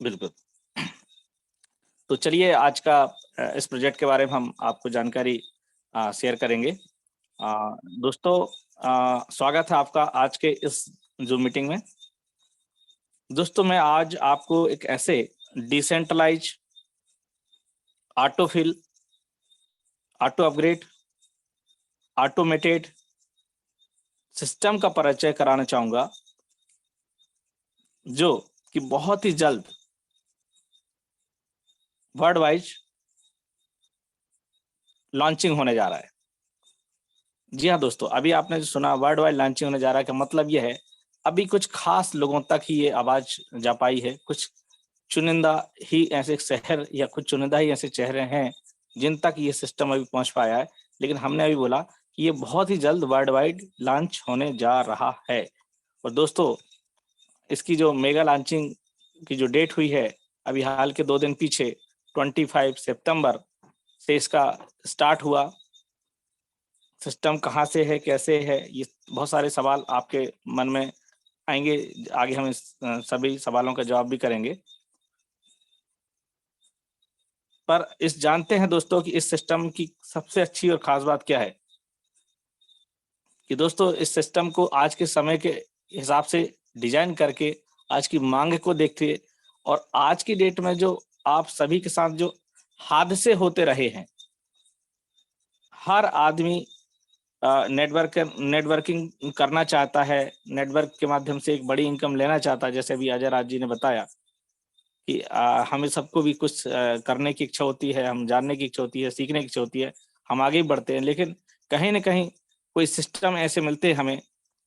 बिल्कुल। तो चलिए आज का इस प्रोजेक्ट के बारे में हम आपको जानकारी शेयर करेंगे। दोस्तों, स्वागत है आपका आज के इस जूम मीटिंग में। दोस्तों, मैं आज आपको एक ऐसे decentralise, autofill, auto upgrade, automated system का परिचय कराना चाहूंगा, जो कि बहुत ही जल्द वर्ल्ड वाइज लॉन्चिंग होने जा रहा है। जी हाँ दोस्तों, अभी आपने जो सुना वर्ल्ड वाइड लॉन्चिंग होने जा रहा है, का मतलब यह है अभी कुछ खास लोगों तक ही ये आवाज जा पाई है। कुछ चुनिंदा ही ऐसे शहर या कुछ चुनिंदा ही ऐसे चेहरे हैं जिन तक ये सिस्टम अभी पहुंच पाया है, लेकिन हमने अभी बोला कि ये बहुत ही जल्द वर्ल्ड वाइड लॉन्च होने जा रहा है। और दोस्तों, इसकी जो मेगा लॉन्चिंग की जो डेट हुई है अभी हाल के 2 दिन पीछे 25 सितंबर से इसका स्टार्ट हुआ। सिस्टम कहाँ से है, कैसे है, ये बहुत सारे सवाल आपके मन में आएंगे। आगे हम इस सभी सवालों का जवाब भी करेंगे। पर इस जानते हैं दोस्तों कि इस सिस्टम की सबसे अच्छी और खास बात क्या है कि दोस्तों इस सिस्टम को आज के समय के हिसाब से डिजाइन करके आज की मांग को देखते और आज की डेट में जो आप सभी के साथ जो हादसे होते रहे हैं, हर आदमी नेटवर्किंग करना चाहता है, नेटवर्क के माध्यम से एक बड़ी इनकम लेना चाहता है। जैसे अभी अजय राज जी ने बताया कि हमें सबको भी कुछ करने की इच्छा होती है, हम जानने की इच्छा होती है, सीखने की इच्छा होती है, हम आगे ही बढ़ते हैं, लेकिन कहीं ना कहीं कोई सिस्टम ऐसे मिलते हैं हमें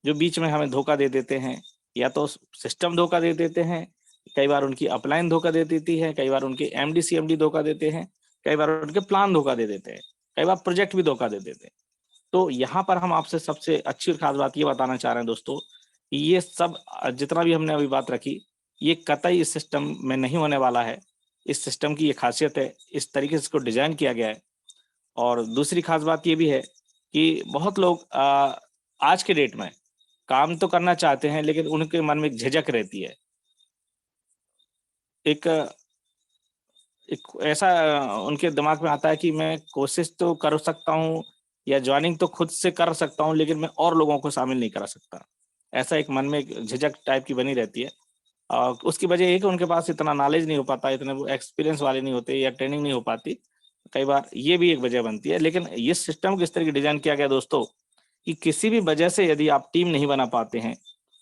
जो बीच में हमें धोखा दे देते हैं। या तो सिस्टम धोखा दे देते हैं, कई बार उनकी अपलाइन धोखा दे देती है, कई बार उनके एमडी सीएमडी धोखा देते हैं, कई बार उनके प्लान धोखा दे देते हैं, कई बार प्रोजेक्ट भी धोखा दे देते हैं। तो यहाँ पर हम आपसे सबसे अच्छी और खास बात ये बताना चाह रहे हैं दोस्तों, ये सब जितना भी हमने अभी बात रखी, ये कतई इस सिस्टम में नहीं होने वाला है। इस सिस्टम की ये खासियत है, इस तरीके से इसको डिजाइन किया गया है। और दूसरी खास बात ये भी है कि बहुत लोग आज के डेट में काम तो करना चाहते हैं, लेकिन उनके मन में एक झिझक रहती है। एक एक ऐसा उनके दिमाग में आता है कि मैं कोशिश तो कर सकता हूँ या ज्वाइनिंग तो खुद से कर सकता हूँ, लेकिन मैं और लोगों को शामिल नहीं करा सकता। ऐसा एक मन में एक झिझक टाइप की बनी रहती है। उसकी वजह ये है कि उनके पास इतना नॉलेज नहीं हो पाता, इतने वो एक्सपीरियंस वाले नहीं होते या ट्रेनिंग नहीं हो पाती। कई बार ये भी एक वजह बनती है। लेकिन ये सिस्टम किस तरह की डिजाइन किया गया दोस्तों कि किसी भी वजह से यदि आप टीम नहीं बना पाते हैं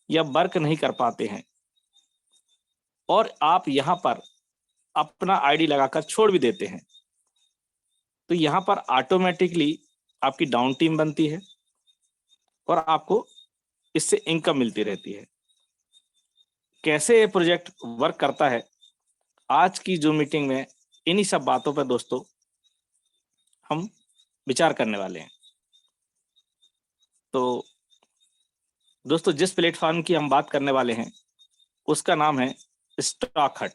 या वर्क नहीं कर पाते हैं और आप यहाँ पर अपना आईडी लगाकर छोड़ भी देते हैं, तो यहाँ पर ऑटोमेटिकली आपकी डाउन टीम बनती है और आपको इससे इनकम मिलती रहती है। कैसे ये प्रोजेक्ट वर्क करता है, आज की जो मीटिंग में इन्हीं सब बातों पर दोस्तों हम विचार करने वाले हैं। तो दोस्तों, जिस प्लेटफॉर्म की हम बात करने वाले हैं उसका नाम है स्टॉक हट।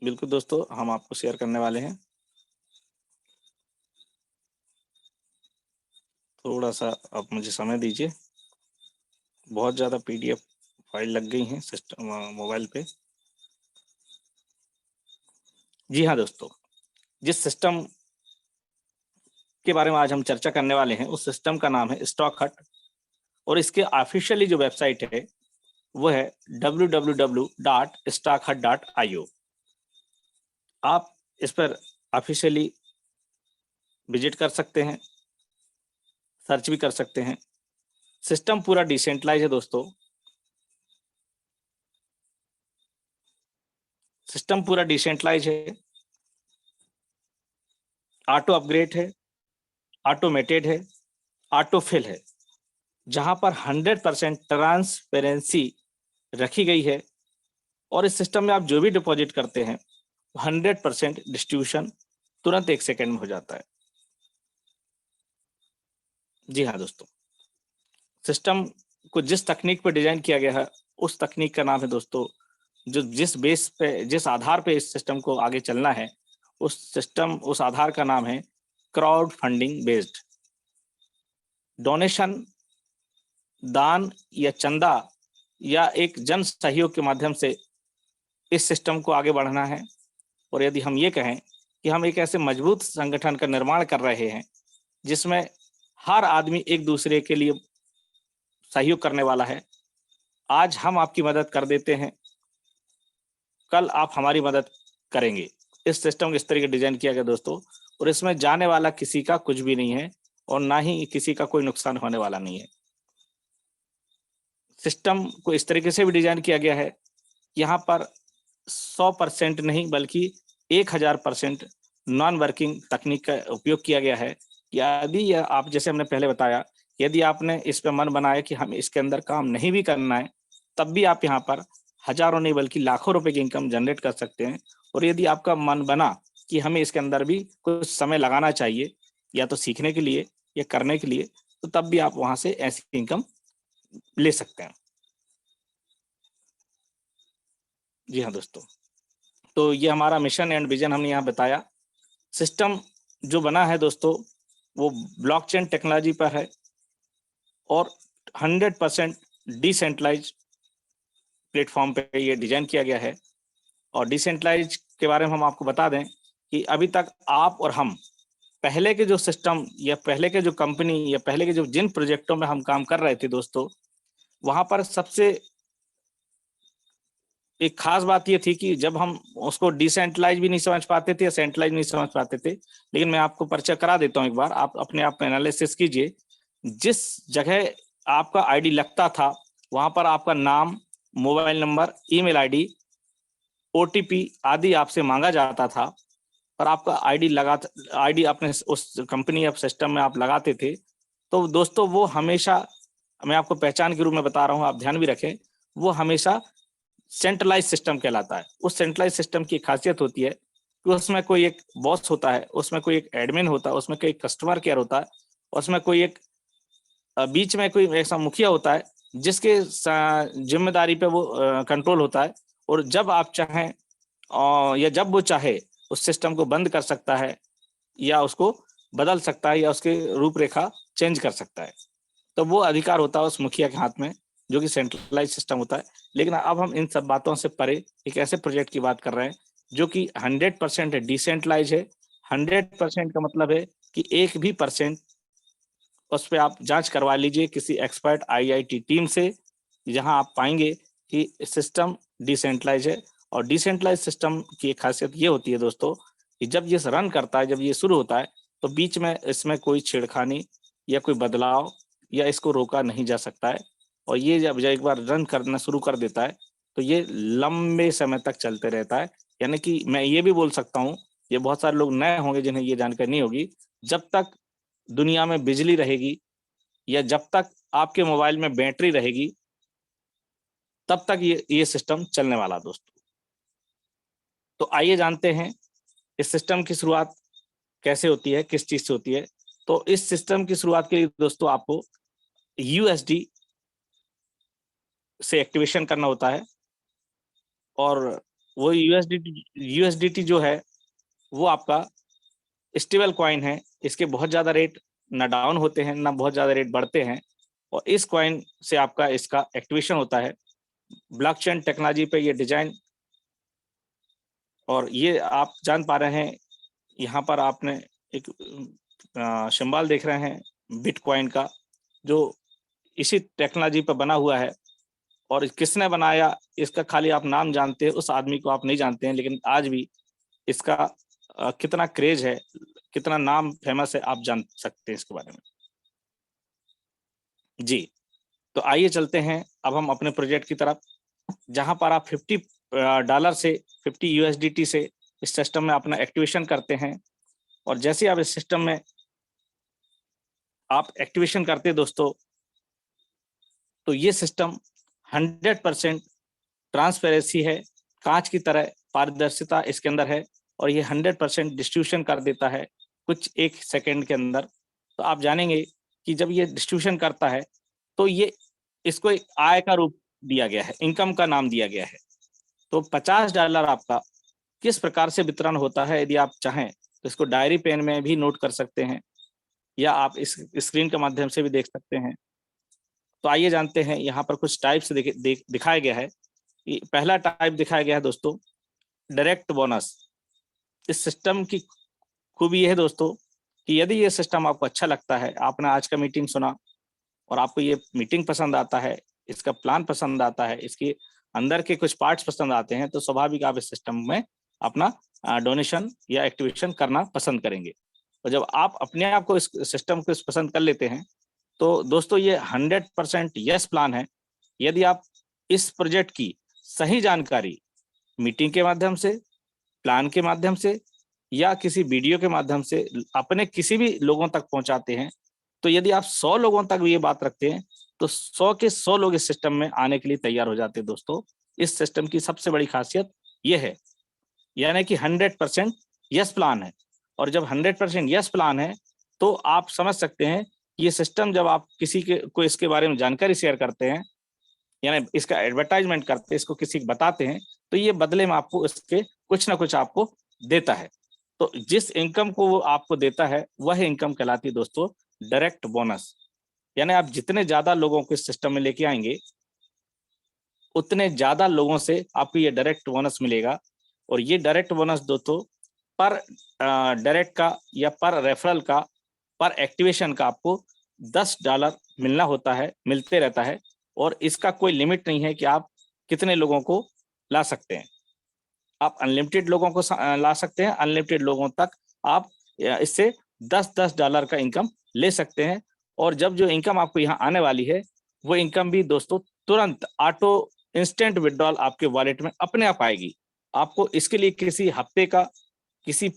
बिल्कुल दोस्तों, हम आपको शेयर करने वाले हैं। थोड़ा सा आप मुझे समय दीजिए, बहुत ज़्यादा पीडीएफ फाइल लग गई हैं सिस्टम मोबाइल पे। जी हाँ दोस्तों, जिस सिस्टम के बारे में आज हम चर्चा करने वाले हैं उस सिस्टम का नाम है स्टॉक हट और इसके ऑफिशियली जो वेबसाइट है वो है www.stockhut.io। आप इस पर ऑफिशियली विजिट कर सकते हैं, सर्च भी कर सकते हैं। सिस्टम पूरा डिसेंट्रलाइज है दोस्तों, सिस्टम पूरा डिसेंट्रलाइज है, ऑटो अपग्रेड है, ऑटोमेटेड है, ऑटोफिल है, जहां पर 100% ट्रांसपेरेंसी रखी गई है। और इस सिस्टम में आप जो भी डिपॉजिट करते हैं 100% डिस्ट्रीब्यूशन तुरंत 1 सेकंड में हो जाता है। जी हाँ दोस्तों, सिस्टम को जिस तकनीक पर डिजाइन किया गया है उस तकनीक का नाम है दोस्तों, जो जिस बेस पे जिस आधार पे इस सिस्टम को आगे चलना है उस आधार का नाम है क्राउड फंडिंग बेस्ड। डोनेशन, दान या चंदा या एक जन सहयोग के माध्यम से इस सिस्टम को आगे बढ़ाना है। और यदि हम ये कहें कि हम एक ऐसे मजबूत संगठन का निर्माण कर रहे हैं जिसमें हर आदमी एक दूसरे के लिए सहयोग करने वाला है, आज हम आपकी मदद कर देते हैं, कल आप हमारी मदद करेंगे। इस सिस्टम को इस तरीके डिजाइन किया गया दोस्तों, और इसमें जाने वाला किसी का कुछ भी नहीं है और ना ही किसी का कोई नुकसान होने वाला नहीं है। सिस्टम को इस तरीके से भी डिजाइन किया गया है, यहाँ पर 100% नहीं बल्कि 1000% नॉन वर्किंग तकनीक का उपयोग किया गया है। यदि आप, जैसे हमने पहले बताया, यदि आपने इस पे मन बनाया कि हम इसके अंदर काम नहीं भी करना है, तब भी आप यहाँ पर हजारों नहीं बल्कि लाखों रुपए की इनकम जनरेट कर सकते हैं। और यदि आपका मन बना कि हमें इसके अंदर भी कुछ समय लगाना चाहिए, या तो सीखने के लिए या करने के लिए, तो तब भी आप वहां से ऐसी इनकम ले सकते हैं। जी हाँ दोस्तों, तो ये हमारा मिशन एंड विजन हमने यहाँ बताया। सिस्टम जो बना है दोस्तों, वो ब्लॉकचेन टेक्नोलॉजी पर है और 100% डिसेंट्रलाइज प्लेटफॉर्म पे ये डिजाइन किया गया है। और डिसेंट्रलाइज के बारे में हम आपको बता दें कि अभी तक आप और हम पहले के जो सिस्टम या पहले के जो कंपनी या पहले के जो जिन प्रोजेक्टों में हम काम कर रहे थे दोस्तों, वहां पर सबसे एक खास बात ये थी कि जब हम उसको डिसेंट्रलाइज भी नहीं समझ पाते थे या सेंट्रलाइज नहीं समझ पाते थे। लेकिन मैं आपको परिचय करा देता हूँ एक बार, आप अपने आप में एनालिसिस कीजिए। जिस जगह आपका आईडी लगता था, वहां पर आपका नाम, mobile number, email ID, OTP आदि आपसे मांगा जाता था, और आपका आईडी अपने उस कंपनी या सिस्टम में आप लगाते थे। तो दोस्तों वो हमेशा, मैं आपको पहचान के रूप में बता रहा हूँ, आप ध्यान भी रखें, वो हमेशा सेंट्रलाइज सिस्टम कहलाता है। उस सेंट्रलाइज सिस्टम की खासियत होती है कि उसमें कोई एक बॉस होता है, उसमें कोई एक एडमिन होता है, उसमें कोई कस्टमर केयर होता है, उसमें कोई एक बीच में कोई ऐसा मुखिया होता है जिसके जिम्मेदारी पे वो कंट्रोल होता है। और जब आप चाहें या जब वो चाहे उस सिस्टम को बंद कर सकता है या उसको बदल सकता है या उसके रूपरेखा चेंज कर सकता है। तो वो अधिकार होता है उस मुखिया के हाथ में, जो कि सेंट्रलाइज सिस्टम होता है। लेकिन अब हम इन सब बातों से परे एक ऐसे प्रोजेक्ट की बात कर रहे हैं जो कि 100% डिसेंट्रलाइज है। 100% का मतलब है कि एक भी परसेंट उस पर आप जांच करवा लीजिए किसी एक्सपर्ट आईआईटी टीम से, जहां आप पाएंगे कि सिस्टम डिसेंट्रलाइज है। और डिसेंट्रलाइज सिस्टम की एक खासियत ये होती है दोस्तों कि जब ये रन करता है, जब ये शुरू होता है, तो बीच में इसमें कोई छेड़खानी या कोई बदलाव या इसको रोका नहीं जा सकता है। और ये जब एक बार रन करना शुरू कर देता है, तो ये लंबे समय तक चलते रहता है। यानी कि मैं ये भी बोल सकता हूँ, ये बहुत सारे लोग नए होंगे जिन्हें ये जानकारी नहीं होगी, जब तक दुनिया में बिजली रहेगी या जब तक आपके मोबाइल में बैटरी रहेगी, तब तक ये सिस्टम चलने वाला दोस्तों। तो आइए जानते हैं इस सिस्टम की शुरुआत कैसे होती है, किस चीज से होती है। तो इस सिस्टम की शुरुआत के लिए दोस्तों आपको यूएसडी से एक्टिवेशन करना होता है। और वो यूएसडीटी जो है, वो आपका स्टेबल कॉइन है। इसके बहुत ज्यादा रेट ना डाउन होते हैं, ना बहुत ज्यादा रेट बढ़ते हैं। और इस कॉइन से आपका इसका एक्टिवेशन होता है। ब्लॉकचेन टेक्नोलॉजी पे ये डिजाइन, और ये आप जान पा रहे हैं, यहाँ पर आपने एक सिंबल देख रहे हैं बिटकॉइन का, जो इसी टेक्नोलॉजी पर बना हुआ है। और किसने बनाया इसका खाली आप नाम जानते हैं, उस आदमी को आप नहीं जानते हैं, लेकिन आज भी इसका कितना क्रेज है, कितना नाम फेमस है, आप जान सकते हैं इसके बारे में। जी, तो आइए चलते हैं अब हम अपने प्रोजेक्ट की तरफ, जहां पर आप $50 से 50 यूएसडीटी से इस सिस्टम में अपना एक्टिवेशन करते हैं। और जैसे आप इस सिस्टम में आप एक्टिवेशन करते हैं दोस्तों, तो ये सिस्टम 100% ट्रांसपेरेंसी है, कांच की तरह पारदर्शिता इसके अंदर है। और ये 100% डिस्ट्रीब्यूशन कर देता है कुछ 1 सेकंड के अंदर। तो आप जानेंगे कि जब ये डिस्ट्रीब्यूशन करता है, तो ये इसको एक आय का रूप दिया गया है, इनकम का नाम दिया गया है। तो $50 आपका किस प्रकार से वितरण होता है, यदि आप चाहें तो इसको डायरी पेन में भी नोट कर सकते हैं। या आप इस स्क्रीन के माध्यम से भी देख सकते हैं। तो आइए जानते हैं, यहाँ पर कुछ टाइप्स दिखाया गया है। पहला टाइप दिखाया गया है दोस्तों, डायरेक्ट बोनस। इस सिस्टम की खूबी यह है दोस्तों कि यदि ये सिस्टम आपको अच्छा लगता है, आपने आज का मीटिंग सुना और आपको ये मीटिंग पसंद आता है, इसका प्लान पसंद आता है, इसके अंदर के कुछ पार्ट्स पसंद आते हैं, तो स्वाभाविक आप इस सिस्टम में अपना डोनेशन या एक्टिवेशन करना पसंद करेंगे। और जब आप अपने आप को इस सिस्टम को पसंद कर लेते हैं, तो दोस्तों ये 100% यस प्लान है। यदि आप इस प्रोजेक्ट की सही जानकारी मीटिंग के माध्यम से, प्लान के माध्यम से या किसी वीडियो के माध्यम से अपने किसी भी लोगों तक पहुंचाते हैं, तो यदि आप 100 लोगों तक ये बात रखते हैं, तो 100 के 100 लोग इस सिस्टम में आने के लिए तैयार हो जाते हैं। दोस्तों, इस सिस्टम की सबसे बड़ी खासियत ये है, यानी कि 100% यस प्लान है। और जब 100% यस प्लान है, तो आप समझ सकते हैं ये सिस्टम जब आप किसी को इसके बारे में जानकारी शेयर करते हैं, यानी इसका एडवर्टाइजमेंट करते हैं, इसको किसी को बताते हैं, तो ये बदले में आपको इसके कुछ ना कुछ आपको देता है। तो जिस इनकम को वो आपको देता है, वह इनकम कहलाती है दोस्तों डायरेक्ट बोनस। यानी आप जितने ज्यादा लोगों को इस सिस्टम में लेके आएंगे, उतने ज्यादा लोगों से आपको ये डायरेक्ट बोनस मिलेगा। और ये डायरेक्ट बोनस दोस्तों पर डायरेक्ट का या पर रेफरल का, पर एक्टिवेशन का आपको $10 मिलना होता है, मिलते रहता है। और इसका कोई लिमिट नहीं है कि आप कितने लोगों को ला सकते हैं। आप अनलिमिटेड लोगों को ला सकते हैं, अनलिमिटेड लोगों तक आप इससे $10 का इनकम ले सकते हैं। और जब जो इनकम आपको यहाँ आने वाली है, वो इनकम भी दोस्तों तुरंत ऑटो इंस्टेंट विड्रॉल आपके वॉलेट में अपने आप आएगी। आपको इसके लिए किसी हफ्ते का, किसी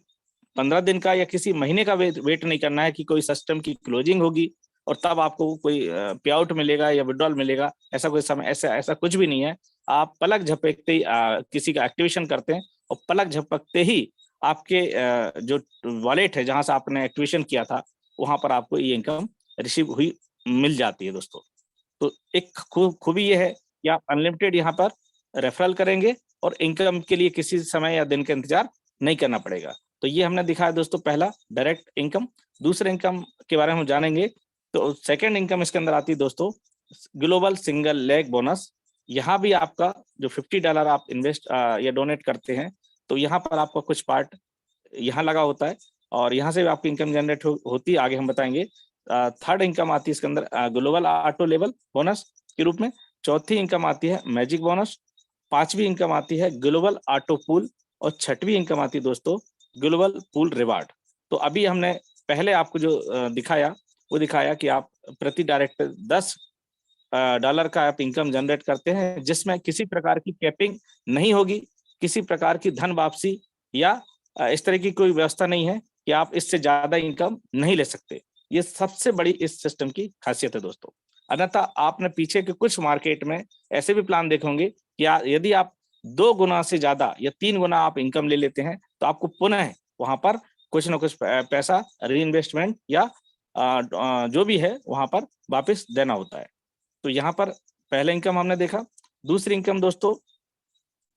15 दिन का या किसी महीने का वेट नहीं करना है कि कोई सिस्टम की क्लोजिंग होगी और तब आपको कोई पे आउट मिलेगा या विड्रॉल मिलेगा। ऐसा कोई समय, ऐसा कुछ भी नहीं है। आप पलक झपकते ही किसी का एक्टिवेशन करते हैं और पलक झपकते ही आपके जो वॉलेट है जहां से आपने एक्टिवेशन किया था, वहां पर आपको ये इनकम रिसीव हुई मिल जाती है दोस्तों। तो एक खूबी ये है कि आप अनलिमिटेड यहाँ पर रेफरल करेंगे और इनकम के लिए किसी समय या दिन का इंतजार नहीं करना पड़ेगा। तो ये हमने दिखाया दोस्तों पहला डायरेक्ट इनकम। दूसरे इनकम के बारे में हम जानेंगे। तो सेकंड इनकम इसके अंदर आती है दोस्तों ग्लोबल सिंगल लेग बोनस। यहाँ भी आपका जो $50 आप इन्वेस्ट या डोनेट करते हैं, तो यहाँ पर आपका कुछ पार्ट यहाँ लगा होता है और यहाँ से भी आपकी इनकम जनरेट होती है, आगे हम बताएंगे। थर्ड इनकम आती है इसके अंदर ग्लोबल ऑटो लेवल बोनस के रूप में। चौथी इनकम आती है मैजिक बोनस। पांचवी इनकम आती है ग्लोबल ऑटो पूल। और छठवीं इनकम आती है दोस्तों ग्लोबल पूल रिवार्ड। तो अभी हमने पहले आपको जो दिखाया, वो दिखाया कि आप प्रति डायरेक्ट $10 का आप इनकम जनरेट करते हैं, जिसमें किसी प्रकार की कैपिंग नहीं होगी, किसी प्रकार की धन वापसी या इस तरह की कोई व्यवस्था नहीं है कि आप इससे ज्यादा इनकम नहीं ले सकते। ये सबसे बड़ी इस सिस्टम की खासियत है दोस्तों। अन्यथा आपने पीछे के कुछ मार्केट में ऐसे भी प्लान देखे होंगे कि यदि आप 2 गुना से ज्यादा या 3 गुना आप इनकम ले लेते हैं, तो आपको पुनः वहां पर कुछ ना कुछ पैसा री इन्वेस्टमेंट या जो भी है वहां पर वापस देना होता है। तो यहाँ पर पहला इनकम हमने देखा। दूसरी इनकम दोस्तों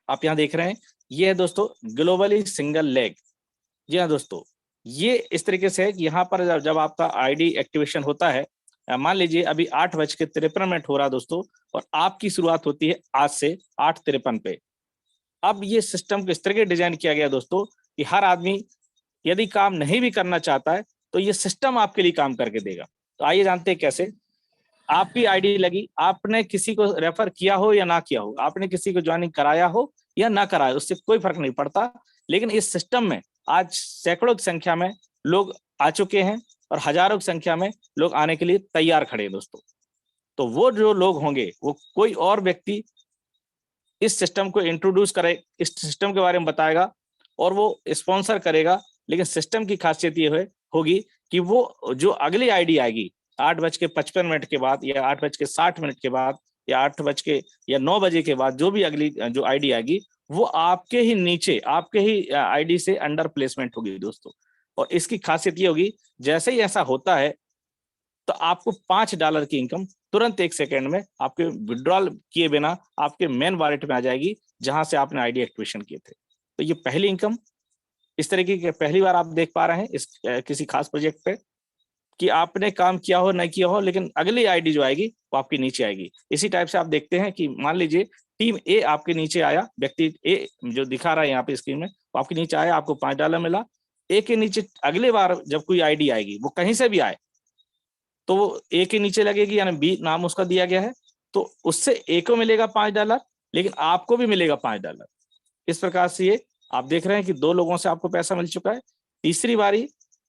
आप यहाँ देख रहे हैं, ये है दोस्तों ग्लोबली सिंगल लेग। जी हाँ दोस्तों, ये इस तरीके से है कि यहाँ पर जब आपका आईडी एक्टिवेशन होता है, मान लीजिए अभी 8:53 हो रहा है दोस्तों, और आपकी शुरुआत होती है आज से 8:53 पे। अब ये सिस्टम को इस तरह डिजाइन किया गया दोस्तों कि हर आदमी यदि काम नहीं भी करना चाहता है, तो ये सिस्टम आपके लिए काम करके देगा। तो आइए जानते हैं कैसे। आपकी आईडी लगी, आपने किसी को रेफर किया हो या ना किया हो, आपने किसी को ज्वाइनिंग कराया हो या ना कराया, उससे कोई फर्क नहीं पड़ता। लेकिन इस सिस्टम में आज सैकड़ों की संख्या में लोग आ चुके हैं और हजारों की संख्या में लोग आने के लिए तैयार खड़े हैं दोस्तों। तो वो जो लोग होंगे, वो कोई और व्यक्ति इस सिस्टम को इंट्रोड्यूस करे, इस सिस्टम के बारे में बताएगा और वो स्पॉन्सर करेगा। लेकिन सिस्टम की खासियत ये होगी कि वो जो अगली आईडी आएगी 8:55 के बाद या 8:60 के बाद या 8 या 9 बजे के बाद, जो भी अगली जो आईडी आएगी, वो आपके ही नीचे, आपके ही आईडी से अंडर प्लेसमेंट होगी दोस्तों। और इसकी खासियत ये होगी, जैसे ही ऐसा होता है, तो आपको $5 की इनकम तुरंत 1 सेकेंड में आपके विड्रॉल किए बिना आपके मेन वॉलेट में आ जाएगी, जहां से आपने आईडी एक्टिवेशन किए थे। तो ये पहली इनकम इस तरीके की पहली बार आप देख पा रहे हैं इस किसी खास प्रोजेक्ट पे। कि आपने काम किया हो नहीं किया हो, लेकिन अगली आईडी जो आएगी वो आपके नीचे आएगी। इसी टाइप से आप देखते हैं कि मान लीजिए टीम ए आपके नीचे आया, व्यक्ति ए जो दिखा रहा है यहाँ पे स्क्रीन में, वो आपके नीचे आया, आपको $5 मिला। ए के नीचे अगले बार जब कोई आईडी आएगी, वो कहीं से भी आए, तो वो ए के नीचे लगेगी, यानी बी नाम उसका दिया गया है, तो उससे ए को मिलेगा $5, लेकिन आपको भी मिलेगा $5। इस प्रकार से ये आप देख रहे हैं कि 2 लोगों से आपको पैसा मिल चुका है। तीसरी बारी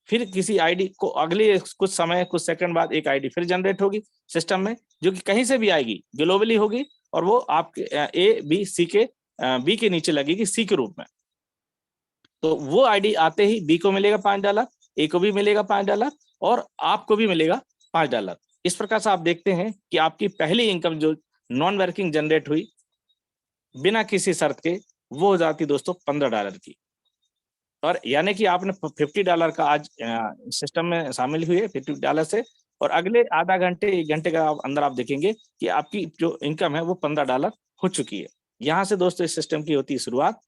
फिर किसी आईडी को अगले कुछ समय, कुछ सेकंड बाद एक आईडी फिर जनरेट होगी सिस्टम में, जो कि कहीं से भी आएगी, ग्लोबली होगी, और वो आपके ए बी सी के बी के नीचे लगेगी सी के रूप में। तो वो आईडी आते ही बी को मिलेगा $5, ए को भी मिलेगा $5, और आपको भी मिलेगा $5। इस प्रकार से आप देखते हैं कि आपकी पहली इनकम जो नॉन वर्किंग जनरेट हुई बिना किसी शर्त के, वो हो जाती दोस्तों $15 की। और यानी कि आपने $50 का आज सिस्टम में शामिल हुए $50 से, और अगले आधा घंटे 1 घंटे का अंदर आप देखेंगे कि आपकी जो इनकम है वो $15 हो चुकी है। यहाँ से दोस्तों इस सिस्टम की होती है शुरुआत।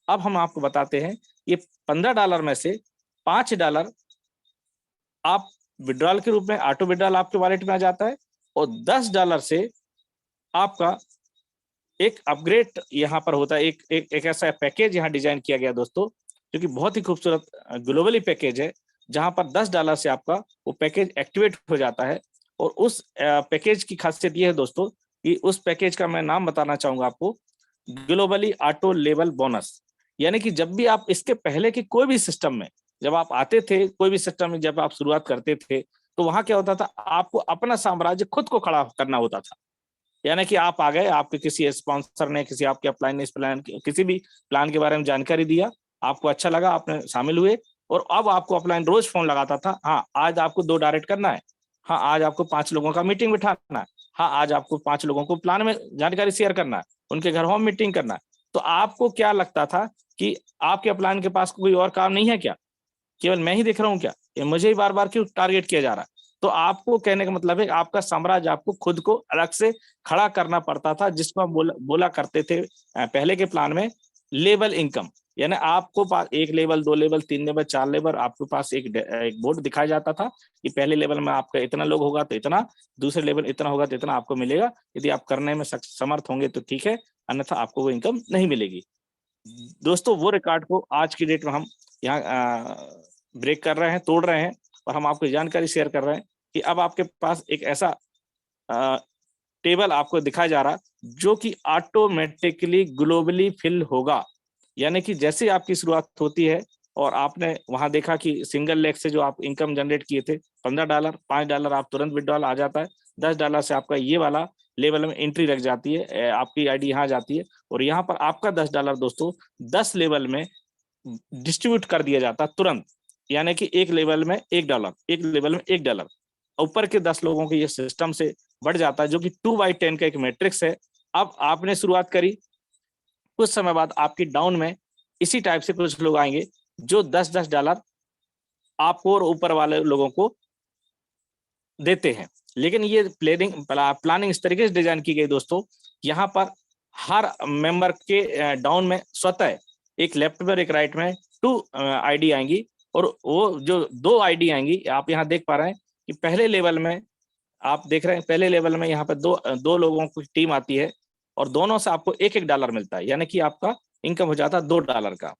अब हम आपको बताते हैं, ये $15 में से $5 आप विड्रॉल के रूप में ऑटो विड्रॉल आपके वॉलेट में आ जाता है, और $10 से आपका एक अपग्रेड यहाँ पर होता है। एक ऐसा पैकेज यहाँ डिजाइन किया गया दोस्तों, जो कि बहुत ही खूबसूरत ग्लोबली पैकेज है, जहां पर $10 से आपका वो पैकेज एक्टिवेट हो जाता है। और उस पैकेज की खासियत ये है दोस्तों कि उस पैकेज का मैं नाम बताना चाहूंगा आपको, ग्लोबली ऑटो लेवल बोनस। यानी कि जब भी आप इसके पहले की कोई भी सिस्टम में जब आप आते थे, कोई भी सिस्टम में जब आप शुरुआत करते थे, तो वहां क्या होता था, आपको अपना साम्राज्य खुद को खड़ा करना होता था। यानी कि आप आ गए, आपके किसी स्पॉन्सर ने, किसी आपके अपलाइन ने इस प्लान, किसी भी प्लान के बारे में जानकारी दिया, आपको अच्छा लगा, आपने शामिल हुए, और अब आपको अपलाइन रोज फोन लगाता था, हाँ आज आपको 2 डायरेक्ट करना है, हाँ आज आपको 5 लोगों का मीटिंग बिठाना है, हाँ आज आपको 5 लोगों को प्लान में जानकारी शेयर करना है, उनके घर होम मीटिंग करना है। तो आपको क्या लगता था कि आपके अपलाइन के पास कोई और काम नहीं है क्या, केवल मैं ही दिख रहा हूँ क्या, ये मुझे ही बार बार क्यों टारगेट किया जा रहा है। तो आपको कहने का मतलब है आपका साम्राज्य आपको खुद को अलग से खड़ा करना पड़ता था, जिसको हम बोला करते थे पहले के प्लान में लेवल इनकम। यानी आपको पास 1 लेवल, 2 लेवल, 3 लेवल, 4 लेवल, आपके पास एक बोर्ड दिखाया जाता था कि पहले लेवल में आपका इतना लोग होगा तो इतना, दूसरे लेवल इतना होगा तो इतना आपको मिलेगा, यदि आप करने में समर्थ होंगे तो ठीक है, अन्यथा आपको वो इनकम नहीं मिलेगी। दोस्तों वो रिकॉर्ड को आज की डेट में हम यहाँ ब्रेक कर रहे हैं, तोड़ रहे हैं, और हम आपको जानकारी शेयर कर रहे हैं कि अब आपके पास एक ऐसा टेबल आपको दिखाया जा रहा जो कि ऑटोमेटिकली ग्लोबली फिल होगा। यानी कि जैसे आपकी शुरुआत होती है और आपने वहां देखा कि सिंगल लेग से जो आप इनकम जनरेट किए थे $15, $5 आप तुरंत विड्रॉल आ जाता है, $10 से आपका ये वाला लेवल में एंट्री लग जाती है, आपकी आईडी यहाँ जाती है, और यहाँ पर आपका $10 दोस्तों 10 लेवल में डिस्ट्रीब्यूट कर दिया जाता है तुरंत। यानी कि एक लेवल में $1, एक लेवल में $1, ऊपर के 10 लोगों के ये सिस्टम से बढ़ जाता है, जो कि 2/10 का एक मैट्रिक्स है। अब आपने शुरुआत करी, कुछ समय बाद आपकी डाउन में इसी टाइप से कुछ लोग आएंगे जो $10 आपको और ऊपर वाले लोगों को देते हैं। लेकिन ये प्लानिंग इस तरीके से डिजाइन की गई दोस्तों, यहाँ पर हर मेंबर के डाउन में स्वतः एक लेफ्ट में और एक राइट में 2 आईडी आएंगी, और वो जो 2 आईडी आएंगी आप यहाँ देख पा रहे हैं कि पहले लेवल में आप देख रहे हैं, पहले लेवल में यहाँ पर दो लोगों की टीम आती है, और दोनों से आपको $1 मिलता है, यानी कि आपका इनकम हो जाता है $2 का।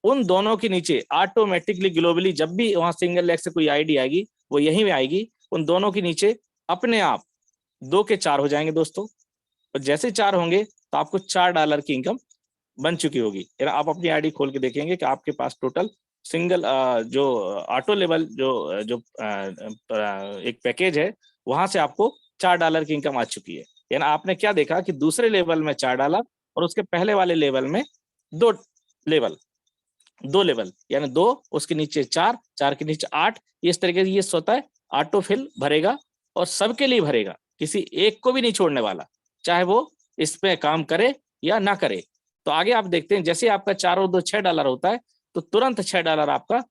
उन दोनों के नीचे ऑटोमेटिकली ग्लोबली जब भी वहां सिंगल लेग से कोई आईडी आएगी वो यहीं में आएगी, उन दोनों के नीचे अपने आप 2 के 4 हो जाएंगे दोस्तों, और जैसे 4 होंगे तो आपको $4 की इनकम बन चुकी होगी। आप अपनी आईडी खोल के देखेंगे कि आपके पास टोटल सिंगल जो ऑटो लेवल जो जो एक पैकेज है, वहां से आपको $4 की इनकम आ चुकी है। यानी आपने क्या देखा कि दूसरे लेवल में $4 और उसके पहले वाले लेवल में 2 लेवल, 2 लेवल यानी 2, उसके नीचे 4, 4 के नीचे 8। इस तरीके से ये स्वतः ऑटो फिल भरेगा और सबके लिए भरेगा, किसी एक को भी नहीं छोड़ने वाला, चाहे वो इस पे काम करे या ना करे। तो आगे आप देखते हैं, जैसे आपका 4 और 2 $6 होता है, तो तुरंत $6 आपका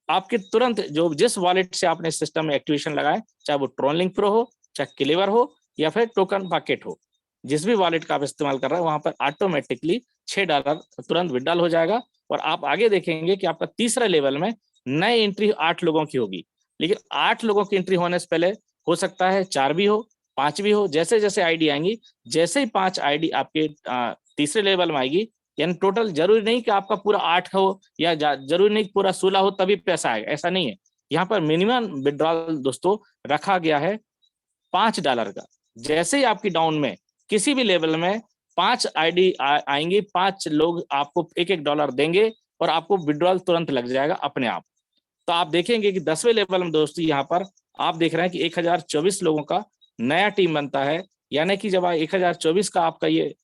आपके तुरंत जो जिस वॉलेट से आपने सिस्टम में एक्टिवेशन लगाए, चाहे वो ट्रोनलिंक प्रो हो, चाहे क्लेवर हो, या फिर टोकन बकेट हो, जिस भी वॉलेट का आप इस्तेमाल कर रहे हैं, वहां पर ऑटोमेटिकली $6 तुरंत विड्रॉल हो जाएगा। और आप आगे देखेंगे कि आपका तीसरा लेवल में नई एंट्री 8 लोगों की होगी, लेकिन 8 लोगों की एंट्री होने से पहले हो सकता है 4 भी हो, 5 भी हो। जैसे जैसे आईडी आएंगी, जैसे ही 5 आईडी आपके तीसरे लेवल में आएगी, यानी टोटल जरूरी नहीं कि आपका पूरा 8 हो या जरूरी नहीं कि पूरा 16 हो तभी पैसा आएगा, ऐसा नहीं है। यहाँ पर मिनिमम विड्रॉल दोस्तों रखा गया है $5 का। जैसे ही आपकी डाउन में किसी भी लेवल में 5 आईडी आएंगी, 5 लोग आपको $1 देंगे और आपको विड्रॉल तुरंत लग जाएगा अपने आप। तो आप देखेंगे कि 10वें लेवल में दोस्तों यहाँ पर आप देख रहे हैं कि 1024 लोगों का नया टीम बनता है। यानी कि जब 1024 का आपका ये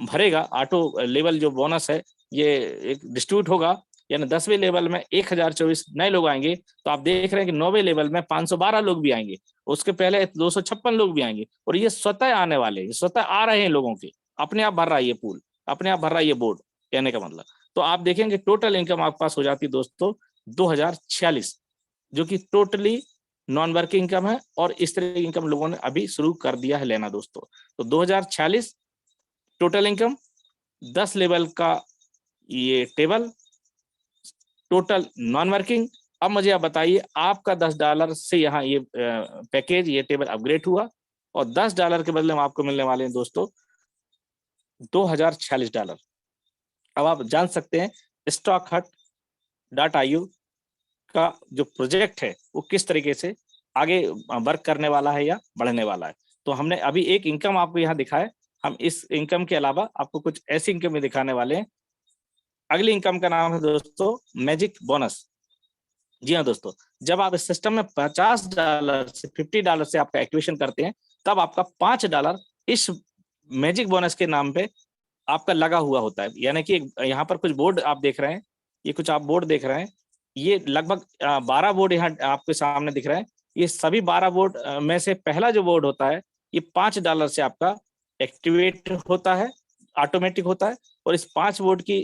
भरेगा ऑटो लेवल जो बोनस है, ये एक डिस्ट्रीब्यूट होगा, यानी 10वें लेवल में 1024 नए लोग आएंगे। तो आप देख रहे हैं कि 9वें लेवल में 512 लोग भी आएंगे, उसके पहले 256 लोग भी आएंगे, और ये स्वतः आने वाले, स्वतः आ रहे हैं लोगों के, अपने आप भर रहा है ये पूल, अपने आप भर रहा है ये बोर्ड, कहने का मतलब। तो आप देखेंगे टोटल इनकम आपके पास हो जाती है दोस्तों 2046, जो कि टोटली नॉन वर्किंग इनकम है, और इस तरह की इनकम लोगों ने अभी शुरू कर दिया है लेना दोस्तों। तो 2046 टोटल इनकम, 10 लेवल का ये टेबल, टोटल नॉन वर्किंग। अब मुझे आप बताइए, आपका $10 से यहाँ ये पैकेज, ये टेबल अपग्रेड हुआ, और $10 के बदले में आपको मिलने वाले हैं दोस्तों $2046। अब आप जान सकते हैं StockHut.io का जो प्रोजेक्ट है वो किस तरीके से आगे वर्क करने वाला है या बढ़ने वाला है। तो हमने अभी एक इनकम आपको यहाँ दिखाया, हम इस इनकम के अलावा आपको कुछ ऐसी इनकम भी दिखाने वाले हैं। अगली इनकम का नाम है दोस्तों मैजिक बोनस। जी हाँ दोस्तों, जब आप इस सिस्टम में $50 से $50 से आपका एक्टिवेशन करते हैं, तब आपका $5 इस मैजिक बोनस के नाम पे आपका लगा हुआ होता है। यानी कि यहाँ पर कुछ बोर्ड आप देख रहे हैं, ये कुछ आप बोर्ड देख रहे हैं, ये लगभग 12 बोर्ड यहाँ आपके सामने दिख रहे हैं। ये सभी 12 बोर्ड में से पहला जो बोर्ड होता है, ये $5 से आपका एक्टिवेट होता है, ऑटोमेटिक होता है। और इस 5 बोर्ड की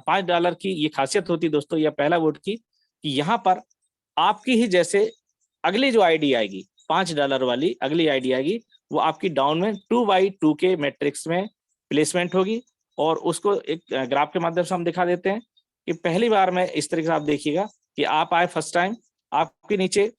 $5 की ये खासियत होती है दोस्तों, यह पहला बोर्ड की, कि यहाँ पर आपकी ही जैसे अगली जो आईडी आएगी, $5 वाली अगली आईडी आएगी, वो आपकी डाउन में 2x2 के मैट्रिक्स में प्लेसमेंट होगी। और उसको एक ग्राफ के माध्यम से हम दिखा देते हैं कि पहली बार में इस तरीके से आप देखिएगा कि आप आए फर्स्ट टाइम, आपके नीचे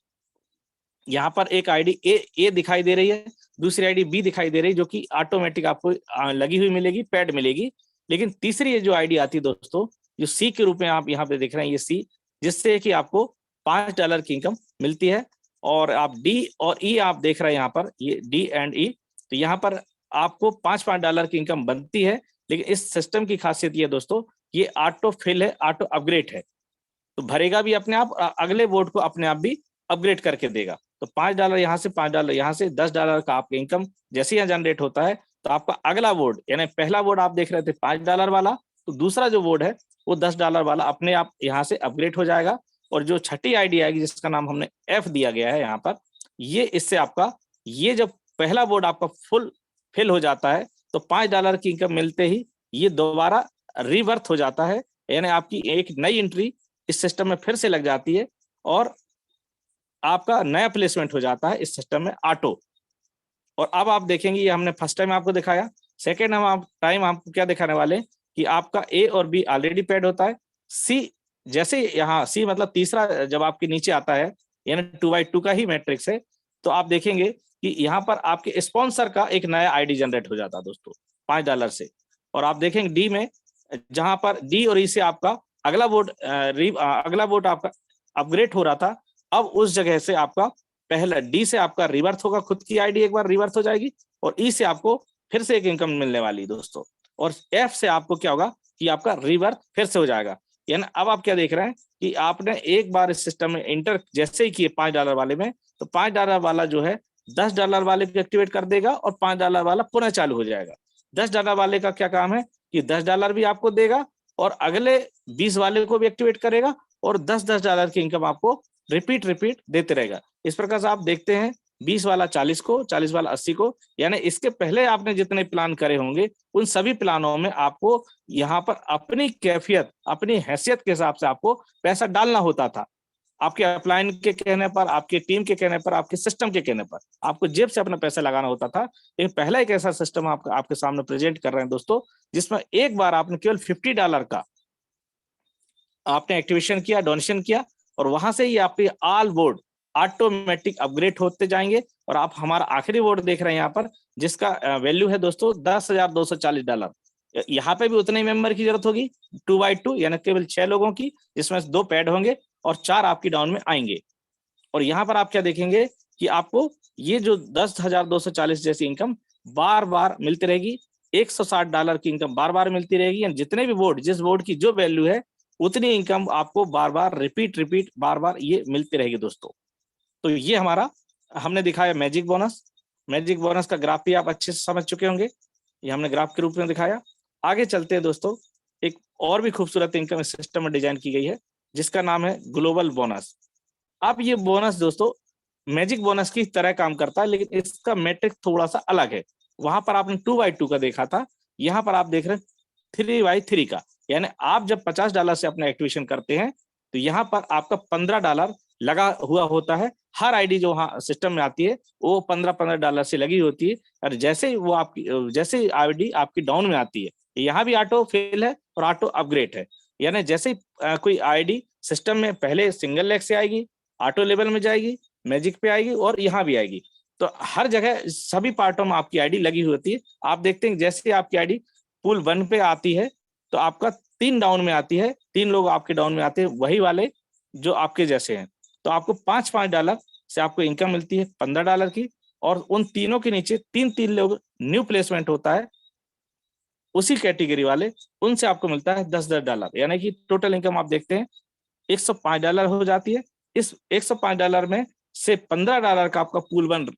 यहाँ पर एक आईडी ए दिखाई दे रही है, दूसरी आईडी बी दिखाई दे रही है, जो कि ऑटोमेटिक आपको लगी हुई मिलेगी, पैड मिलेगी। लेकिन तीसरी ये जो आईडी आती है दोस्तों, जो सी के रूप में आप यहाँ पे देख रहे हैं, ये सी, जिससे कि आपको $5 की इनकम मिलती है। और आप डी और ई आप देख रहे हैं यहाँ पर, ये डी एंड ई, तो यहाँ पर आपको $5 की इनकम बनती है। लेकिन इस सिस्टम की खासियत ये दोस्तों, ये ऑटो फिल है, ऑटो अपग्रेड है, तो भरेगा भी अपने आप, अगले बोर्ड को अपने आप भी अपग्रेड करके देगा। तो $5 यहाँ से, $5 यहाँ से, $10 का आपका इनकम जैसे यहाँ जनरेट होता है, तो आपका अगला बोर्ड, यानी पहला बोर्ड आप देख रहे थे $5 वाला, तो दूसरा जो बोर्ड है वो $10 वाला अपने आप यहाँ से अपग्रेड हो जाएगा। और जो छठी आईडी आएगी, जिसका नाम हमने एफ दिया गया है यहाँ पर, ये इससे आपका, ये जब पहला बोर्ड आपका फुल फिल हो जाता है, तो $5 की इनकम मिलते ही ये दोबारा रिवर्थ हो जाता है, यानी आपकी एक नई एंट्री इस सिस्टम में फिर से लग जाती है, और आपका नया प्लेसमेंट हो जाता है इस सिस्टम में ऑटो। और अब आप देखेंगे, ये हमने फर्स्ट टाइम आपको दिखाया, सेकेंड टाइम आपको क्या दिखाने वाले कि आपका ए और बी ऑलरेडी पेड होता है। सी, जैसे यहाँ सी मतलब तीसरा जब आपके नीचे आता है, यानी 2x2 का ही मैट्रिक्स है, तो आप देखेंगे कि यहाँ पर आपके स्पॉन्सर का एक नया आईडी जनरेट हो जाता है दोस्तों $5 से। और आप देखेंगे डी में, जहां पर डी और ई से आपका अगला बोर्ड आपका अपग्रेड हो रहा था, अब उस जगह से आपका पहला डी से आपका रिवर्थ होगा, खुद की आईडी एक बार रिवर्थ हो जाएगी, और ई से आपको फिर से एक इनकम मिलने वाली है दोस्तों। और एफ से आपको क्या होगा कि आपका रिवर्थ फिर से हो जाएगा। यानी अब आप क्या देख रहे हैं कि आपने एक बार इस सिस्टम में एंटर जैसे ही किए $5 वाले में, तो $5 वाला जो है $10 वाले को एक्टिवेट कर देगा, और $5 वाला पुनः चालू हो जाएगा। $10 वाले का क्या काम है कि $10 भी आपको देगा, और अगले 20 वाले को भी एक्टिवेट करेगा, और $10 की इनकम आपको रिपीट देते रहेगा। इस प्रकार से आप देखते हैं 20 वाला 40 को, 40 वाला 80 को, यानी इसके पहले आपने जितने प्लान करे होंगे, उन सभी प्लानों में आपको यहाँ पर अपनी कैफियत, अपनी हैसियत के हिसाब से आपको पैसा डालना होता था। आपके अपलाइन के कहने पर, आपके टीम के कहने पर, आपके सिस्टम के कहने पर आपको जेब से अपना पैसा लगाना होता था। लेकिन पहला एक ऐसा सिस्टम आपके सामने प्रेजेंट कर रहे हैं दोस्तों, जिसमें एक बार आपने केवल $50 का आपने एक्टिवेशन किया, डोनेशन किया, और वहां से ही आपके ऑल बोर्ड ऑटोमेटिक अपग्रेड होते जाएंगे। और आप हमारा आखिरी बोर्ड देख रहे हैं यहाँ पर, जिसका वैल्यू है दोस्तों $10,240। यहाँ पे भी उतने ही मेंबर की जरूरत होगी, 2x2 यानी केवल 6 लोगों की, जिसमें 2 पैड होंगे और 4 आपकी डाउन में आएंगे। और यहाँ पर आप क्या देखेंगे कि आपको ये जो 10,240 जैसी इनकम बार बार मिलती रहेगी, $160 की इनकम बार बार मिलती रहेगी। यानी जितने भी बोर्ड, जिस बोर्ड की जो वैल्यू है उतनी इनकम आपको बार बार रिपीट बार बार ये मिलती रहेगी दोस्तों। तो ये हमारा हमने दिखाया मैजिक बोनस। मैजिक बोनस का ग्राफ भी आप अच्छे से समझ चुके होंगे, ये हमने ग्राफ के रूप में दिखाया। आगे चलते हैं दोस्तों, एक और भी खूबसूरत इनकम सिस्टम में डिजाइन की गई है जिसका नाम है ग्लोबल बोनस। अब ये बोनस दोस्तों मैजिक बोनस की तरह काम करता है, लेकिन इसका मैट्रिक थोड़ा सा अलग है। वहां पर आपने 2x2 का देखा था, यहाँ पर आप देख रहे हैं 3x3 का। यानी आप जब $50 से अपना एक्टिवेशन करते हैं तो यहाँ पर आपका $15 लगा हुआ होता है। हर आईडी जो वहाँ सिस्टम में आती है वो $15 से लगी होती है। और जैसे ही वो आपकी जैसे आईडी आपकी डाउन में आती है, यहाँ भी ऑटो फिल है और ऑटो अपग्रेड है। यानी जैसे ही कोई आईडी सिस्टम में पहले सिंगल लेग से आएगी, ऑटो लेवल में जाएगी, मैजिक पे आएगी और यहाँ भी आएगी, तो हर जगह सभी पार्टों में आपकी आईडी लगी होती है। आप देखते हैं जैसे आपकी आईडी पूल 1 पे आती है तो आपका 3 डाउन में आती है, 3 लोग आपके डाउन में आते हैं, वही वाले जो आपके जैसे हैं। तो आपको $5 से आपको इनकम मिलती है $15 की, और उन तीनों के नीचे 3 लोग न्यू प्लेसमेंट होता है उसी कैटेगरी वाले, उनसे आपको मिलता है $10। यानी कि टोटल इनकम आप देखते हैं $105 हो जाती है। इस $105 में से $15 का आपका पूल 1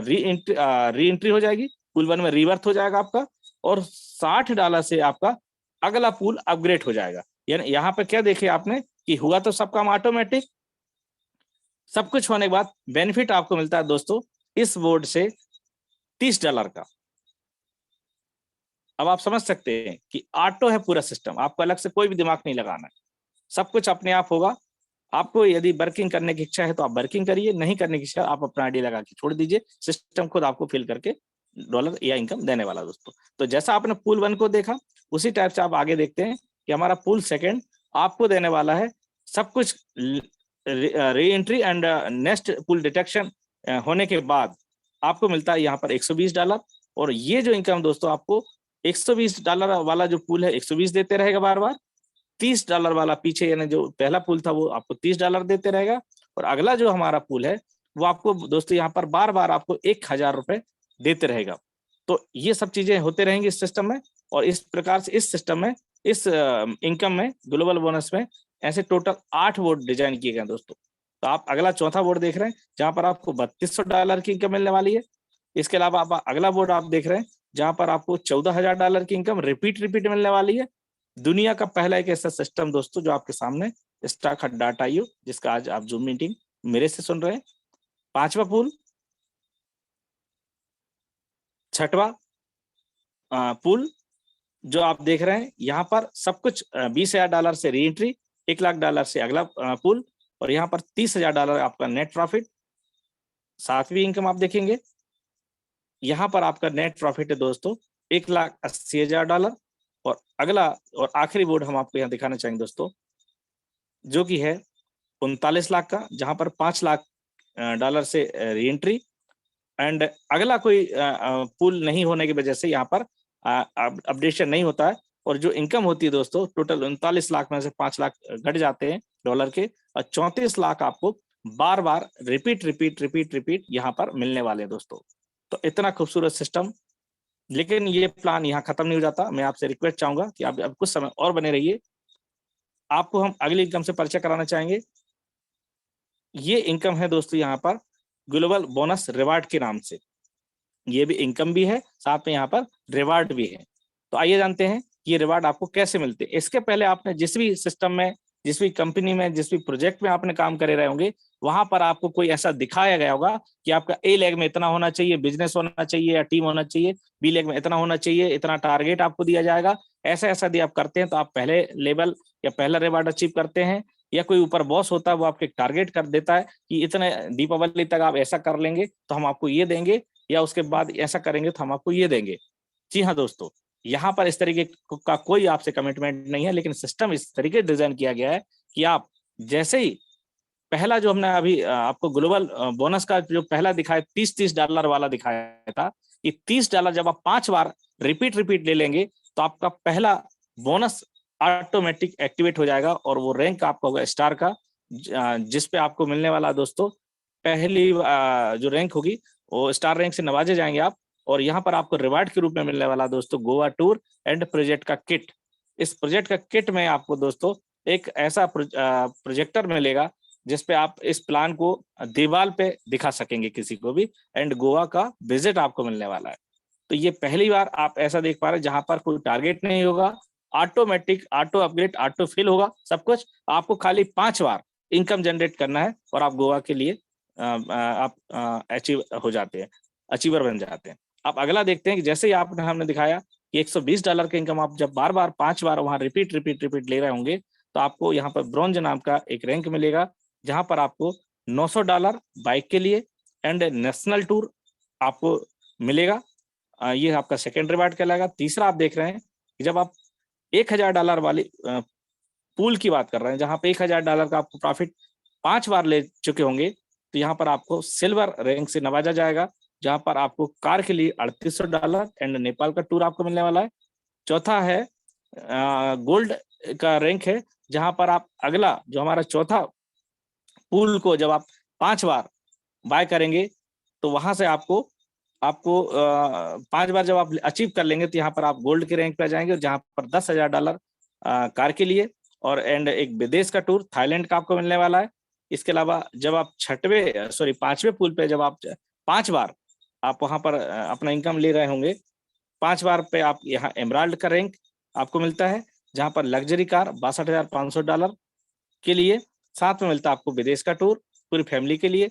री एंट्री हो जाएगी, पूल 1 में रिवर्थ हो जाएगा आपका, और $60 से आपका अगला पूल अपग्रेड हो जाएगा। यानी यहाँ पे क्या देखे आपने कि हुआ तो सब काम ऑटोमेटिक, सब कुछ होने के बाद बेनिफिट आपको मिलता है दोस्तों इस बोर्ड से $30 का। अब आप समझ सकते हैं कि ऑटो है पूरा सिस्टम, आपको अलग से कोई भी दिमाग नहीं लगाना है, सब कुछ अपने आप होगा। आपको यदि वर्किंग करने की इच्छा है तो आप वर्किंग करिए, नहीं करने की इच्छा आप अपना आईडी लगा के छोड़ दीजिए, सिस्टम खुद आपको फिल करके डॉलर या इनकम देने वाला दोस्तों। तो जैसा आपने पूल 1 को देखा उसी टाइप से आप आगे देखते हैं कि हमारा पूल 2 आपको देने वाला है सब कुछ re entry and next pool detection होने के बाद आपको मिलता है यहाँ पर $120। और ये जो इनकम दोस्तों आपको $120 वाला जो पूल है 120 देते रहेगा बार बार, $30 वाला पीछे यानी जो पहला पूल था वो आपको $30 देते रहेगा, और अगला जो हमारा पूल है वो आपको दोस्तों यहाँ पर बार बार आपको $1000 देते रहेगा। तो ये सब चीजें होते रहेंगी इस सिस्टम में, और इस प्रकार से इस सिस्टम में इस इनकम में ग्लोबल बोनस में ऐसे टोटल 8 बोर्ड डिजाइन किए गए दोस्तों। तो आप अगला चौथा बोर्ड देख रहे हैं जहां पर आपको $3200 की इनकम मिलने वाली है। इसके अलावा आप अगला बोर्ड आप देख रहे हैं जहां पर आपको $14000 की इनकम रिपीट मिलने वाली है। दुनिया का पहला एक ऐसा सिस्टम दोस्तों जो आपके सामने स्टॉक डाटा IO, जिसका आज आप जूम मीटिंग मेरे से सुन रहे हैं। 5वां पूल, 6वां पूल जो आप देख रहे हैं यहाँ पर सब कुछ $20000 से री एंट्री, $1,00,000 से अगला पूल, और यहाँ पर $30,000 आपका नेट प्रॉफिट। 7वीं इनकम आप देखेंगे यहाँ पर आपका नेट प्रॉफिट है दोस्तों $1,80,000। और अगला और आखिरी बोर्ड हम आपको यहाँ दिखाना चाहेंगे दोस्तों जो कि है 39 लाख का, जहां पर $5,00,000 से री एंट्री एंड अगला कोई पूल नहीं होने की वजह से यहाँ पर अपडेशन नहीं होता है। और जो इनकम होती है दोस्तों टोटल 39 लाख में से 5 लाख घट जाते हैं डॉलर के, और 34 लाख आपको बार बार रिपीट यहाँ पर मिलने वाले हैं दोस्तों। तो इतना खूबसूरत सिस्टम, लेकिन ये प्लान यहाँ खत्म नहीं हो जाता। मैं आपसे रिक्वेस्ट चाहूंगा कि आप अब कुछ समय और बने रहिए, आपको हम अगली इनकम से परिचय कराना चाहेंगे। ये इनकम है दोस्तों यहाँ पर ग्लोबल बोनस रिवार्ड के नाम से, ये भी इनकम भी है साथ में यहाँ पर रिवार्ड भी है। तो आइए जानते हैं ये रिवार्ड आपको कैसे मिलते हैं। इसके पहले आपने जिस भी सिस्टम में, जिस भी कंपनी में, जिस भी प्रोजेक्ट में आपने काम करे रहे होंगे, वहां पर आपको कोई ऐसा दिखाया गया होगा कि आपका A लेग में इतना होना चाहिए, बिजनेस होना चाहिए या टीम होना चाहिए, B लेग में इतना होना चाहिए, इतना टारगेट आपको दिया जाएगा। ऐसा यदि आप करते हैं तो आप पहले लेवल या पहला रिवार्ड अचीव करते हैं, या कोई ऊपर बॉस होता है वो आपके टारगेट कर देता है कि इतने दीपावली तक आप ऐसा कर लेंगे तो हम आपको ये देंगे, या उसके बाद ऐसा करेंगे तो हम आपको ये देंगे। जी हाँ दोस्तों, यहाँ पर इस तरीके का कोई आपसे कमिटमेंट नहीं है, लेकिन सिस्टम इस तरीके डिजाइन किया गया है कि आप जैसे ही पहला जो हमने अभी आपको ग्लोबल बोनस का जो पहला दिखाया $30 वाला दिखाया था, ये $30 जब आप 5 बार रिपीट ले लेंगे तो आपका पहला बोनस ऑटोमेटिक एक्टिवेट हो जाएगा और वो रैंक आपका होगा स्टार का, जिस पे आपको मिलने वाला दोस्तों पहली जो रैंक होगी वो स्टार रैंक से नवाजे जाएंगे आप। और यहाँ पर आपको रिवार्ड के रूप में मिलने वाला दोस्तों गोवा टूर एंड प्रोजेक्ट का किट। इस प्रोजेक्ट का किट में आपको दोस्तों एक ऐसा प्रोजेक्टर मिलेगा जिसपे आप इस प्लान को दीवार पे दिखा सकेंगे किसी को भी, एंड गोवा का विजिट आपको मिलने वाला है। तो ये पहली बार आप ऐसा देख पा रहे हैं जहां पर कोई टारगेट नहीं होगा, automatic auto upgrade auto fill होगा सब कुछ। आपको खाली 5 बार इनकम जनरेट करना है और आप गोवा के लिए आप अचीव हो जाते हैं, अचीवर बन जाते हैं। आप अगला देखते हैं कि जैसे ही आपने हमने दिखाया कि $120 का इनकम आप जब बार बार 5 बार वहां रिपीट ले रहे होंगे तो आपको यहाँ पर ब्रॉन्ज नाम का एक रैंक मिलेगा, जहां पर आपको $900 बाइक के लिए एंड नेशनल टूर आपको मिलेगा। ये आपका सेकेंड रिवार्ड कहलाएगा। तीसरा आप देख रहे हैं कि जब आप $1000 वाली पूल की बात कर रहे हैं, जहां पे $1000 का आपको प्रॉफिट 5 बार ले चुके होंगे, तो यहाँ पर आपको सिल्वर रैंक से नवाजा जाएगा, जहां पर आपको कार के लिए $3800 एंड नेपाल का टूर आपको मिलने वाला है। चौथा है गोल्ड का रैंक है, जहां पर आप अगला जो हमारा चौथा पूल को जब आप 5 बार बाय करेंगे तो वहां से आपको 5 बार जब आप अचीव कर लेंगे तो यहाँ पर आप गोल्ड के रैंक पे आ जाएंगे, जहां पर $10,000 कार के लिए और एंड एक विदेश का टूर थाईलैंड का आपको मिलने वाला है। इसके अलावा जब आप 5वें पुल पे जब आप 5 बार आप वहां पर अपना इनकम ले रहे होंगे, 5 बार पे आप यहाँ एमराल्ड का रैंक आपको मिलता है, जहां पर लग्जरी कार $62,500 के लिए, साथ में मिलता है आपको विदेश का टूर पूरी फैमिली के लिए।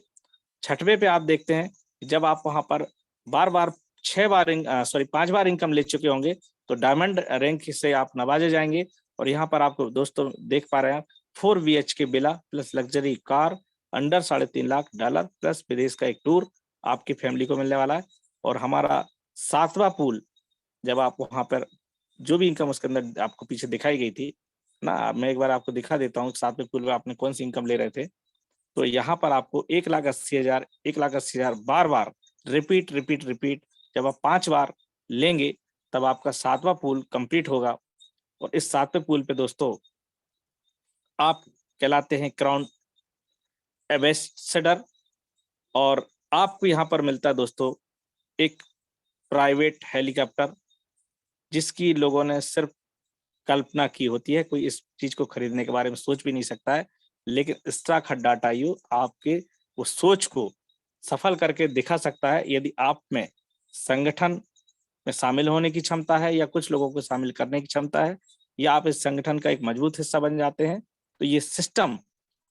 6वें पे आप देखते हैं जब आप वहां पर बार बार 5 बार इनकम ले चुके होंगे तो डायमंड रैंक से आप नवाजे जाएंगे। और यहाँ पर आपको दोस्तों देख पा रहे हैं 4 BHK villa plus luxury car under $3.5 lakh plus विदेश का एक टूर आपकी फैमिली को मिलने वाला है। और हमारा 7वां पूल जब आप वहां पर जो भी इनकम उसके अंदर आपको पीछे दिखाई गई थी ना, मैं एक बार आपको दिखा देता हूँ 7वें पूल में आपने कौन सी इनकम ले रहे थे। तो यहाँ पर आपको 1,80,000 बार बार रिपीट जब आप 5 बार लेंगे तब आपका 7वां पूल कंप्लीट होगा। और इस 7वें पूल पे दोस्तों आप कहलाते हैं क्राउन एम्बेसडर, और आपको यहाँ पर मिलता है दोस्तों एक प्राइवेट हेलीकॉप्टर, जिसकी लोगों ने सिर्फ कल्पना की होती है, कोई इस चीज को खरीदने के बारे में सोच भी नहीं सकता है, लेकिन Start.io आपके वो सोच को सफल करके दिखा सकता है। यदि आप में संगठन में शामिल होने की क्षमता है या कुछ लोगों को शामिल करने की क्षमता है या आप इस संगठन का एक मजबूत हिस्सा बन जाते हैं, तो ये सिस्टम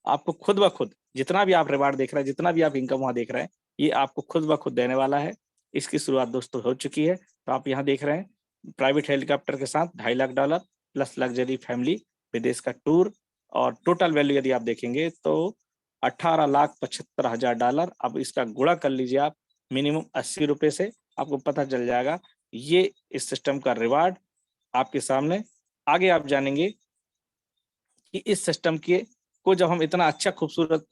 आपको खुद ब खुद जितना भी आप रिवार्ड देख रहे हैं, जितना भी आप इनकम वहां देख रहे हैं, ये आपको खुद ब खुद देने वाला है। इसकी शुरुआत दोस्तों हो चुकी है। तो आप यहाँ देख रहे हैं प्राइवेट हेलीकॉप्टर के साथ $2.5 लाख प्लस लग्जरी फैमिली विदेश का टूर, और टोटल वैल्यू यदि आप देखेंगे तो $18,75,000। अब इसका गुणा कर लीजिए आप मिनिमम ₹80 से, आपको पता चल जाएगा ये इस सिस्टम का रिवार्ड आपके सामने। आगे आप जानेंगे कि इस सिस्टम के को जब हम इतना अच्छा खूबसूरत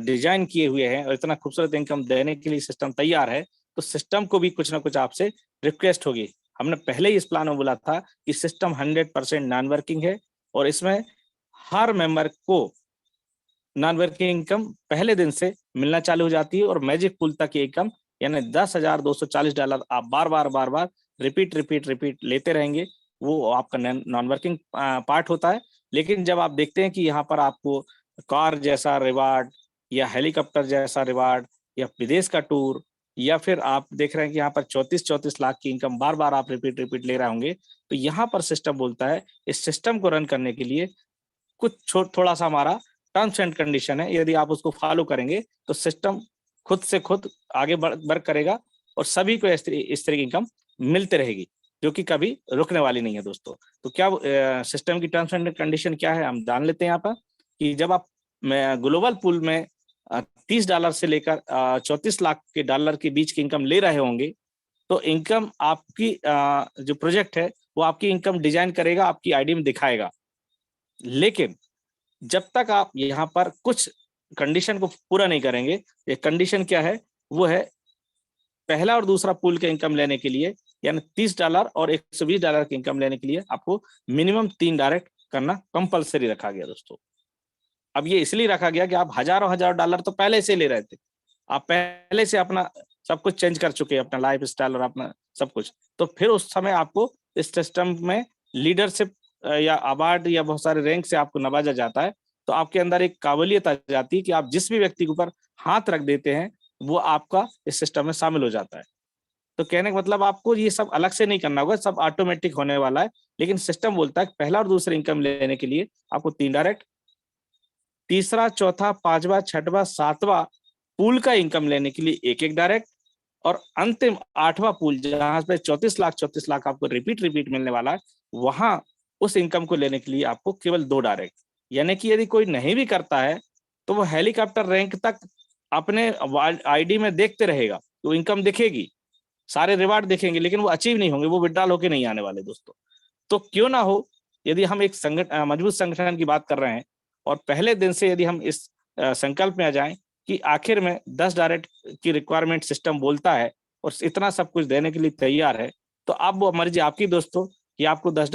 डिजाइन किए हुए हैं और इतना खूबसूरत इनकम देने के लिए सिस्टम तैयार है, तो सिस्टम को भी कुछ ना कुछ आपसे रिक्वेस्ट होगी। हमने पहले ही इस प्लान में बोला था कि सिस्टम 100% नॉन वर्किंग है और इसमें हर मेंबर को नॉन वर्किंग इनकम पहले दिन से मिलना चालू हो जाती है और मैजिक पुल तक की इनकम यानी $10,240 आप बार बार रिपीट लेते रहेंगे, वो आपका नॉन वर्किंग पार्ट होता है। लेकिन जब आप देखते हैं कि यहाँ पर आपको कार जैसा रिवार्ड या हेलीकॉप्टर जैसा रिवार्ड या विदेश का टूर, या फिर आप देख रहे हैं कि यहाँ पर 34 लाख की इनकम बार बार आप रिपीट ले रहे होंगे, तो यहाँ पर सिस्टम बोलता है इस सिस्टम को रन करने के लिए कुछ थोड़ा सा हमारा टर्म्स एंड कंडीशन है, यदि आप उसको फॉलो करेंगे तो सिस्टम खुद से खुद आगे वर्क करेगा और सभी को इस तरह की इनकम मिलते रहेगी, जो कि कभी रुकने वाली नहीं है दोस्तों। तो क्या सिस्टम की टर्म्स एंड कंडीशन क्या है हम जान लेते हैं यहाँ पर, कि जब आप ग्लोबल पूल में $30 से लेकर 34 लाख के डॉलर के बीच की इनकम ले रहे होंगे, तो इनकम आपकी जो प्रोजेक्ट है वो आपकी इनकम डिजाइन करेगा, आपकी आईडी में दिखाएगा। लेकिन जब तक आप यहाँ पर कुछ कंडीशन को पूरा नहीं करेंगे। ये कंडीशन क्या है, वो है पहला और दूसरा पूल के इनकम लेने के लिए, यानी $30 और $120 की इनकम लेने के लिए आपको मिनिमम 3 डायरेक्ट करना कंपलसरी रखा गया दोस्तों। अब ये इसलिए रखा गया कि आप हजारों डॉलर तो पहले से ले रहे थे, आप पहले से अपना सब कुछ चेंज कर चुके हैं, अपना लाइफ स्टाइल और अपना सब कुछ। तो फिर उस समय आपको इस सिस्टम में लीडरशिप या अवार्ड या बहुत सारे रैंक से आपको नवाजा जाता है। तो आपके अंदर एक काबिलियत आ जाती है कि आप जिस भी व्यक्ति के ऊपर हाथ रख देते हैं वो आपका इस सिस्टम में शामिल हो जाता है। तो कहने का मतलब आपको ये सब अलग से नहीं करना होगा, सब ऑटोमेटिक होने वाला है। लेकिन सिस्टम बोलता है कि पहला और दूसरा इनकम लेने के लिए आपको 3 डायरेक्ट, तीसरा, चौथा, पांचवा, छठवां, सातवां पूल का इनकम लेने के लिए एक डायरेक्ट, और अंतिम 8वां पूल जहां पे 34 लाख आपको रिपीट मिलने वाला है, वहां उस इनकम को लेने के लिए आपको केवल 2 डायरेक्ट। यानी कि यदि कोई नहीं भी करता है तो वो हेलीकॉप्टर रैंक तक अपने आईडी में देखते रहेगा, तो इनकम दिखेगी, सारे रिवार्ड देखेंगे, लेकिन वो अचीव नहीं होंगे, वो विड्रॉल होके नहीं आने वाले दोस्तों। तो क्यों ना हो, यदि हम एक मजबूत संगठन की बात कर रहे हैं और पहले दिन से यदि हम इस संकल्प में आ जाएं कि आखिर में 10 डायरेक्ट की रिक्वायरमेंट सिस्टम बोलता है और इतना सब कुछ देने के लिए तैयार है, तो अब वो मर्जी आपकी दोस्तों कि आपको 10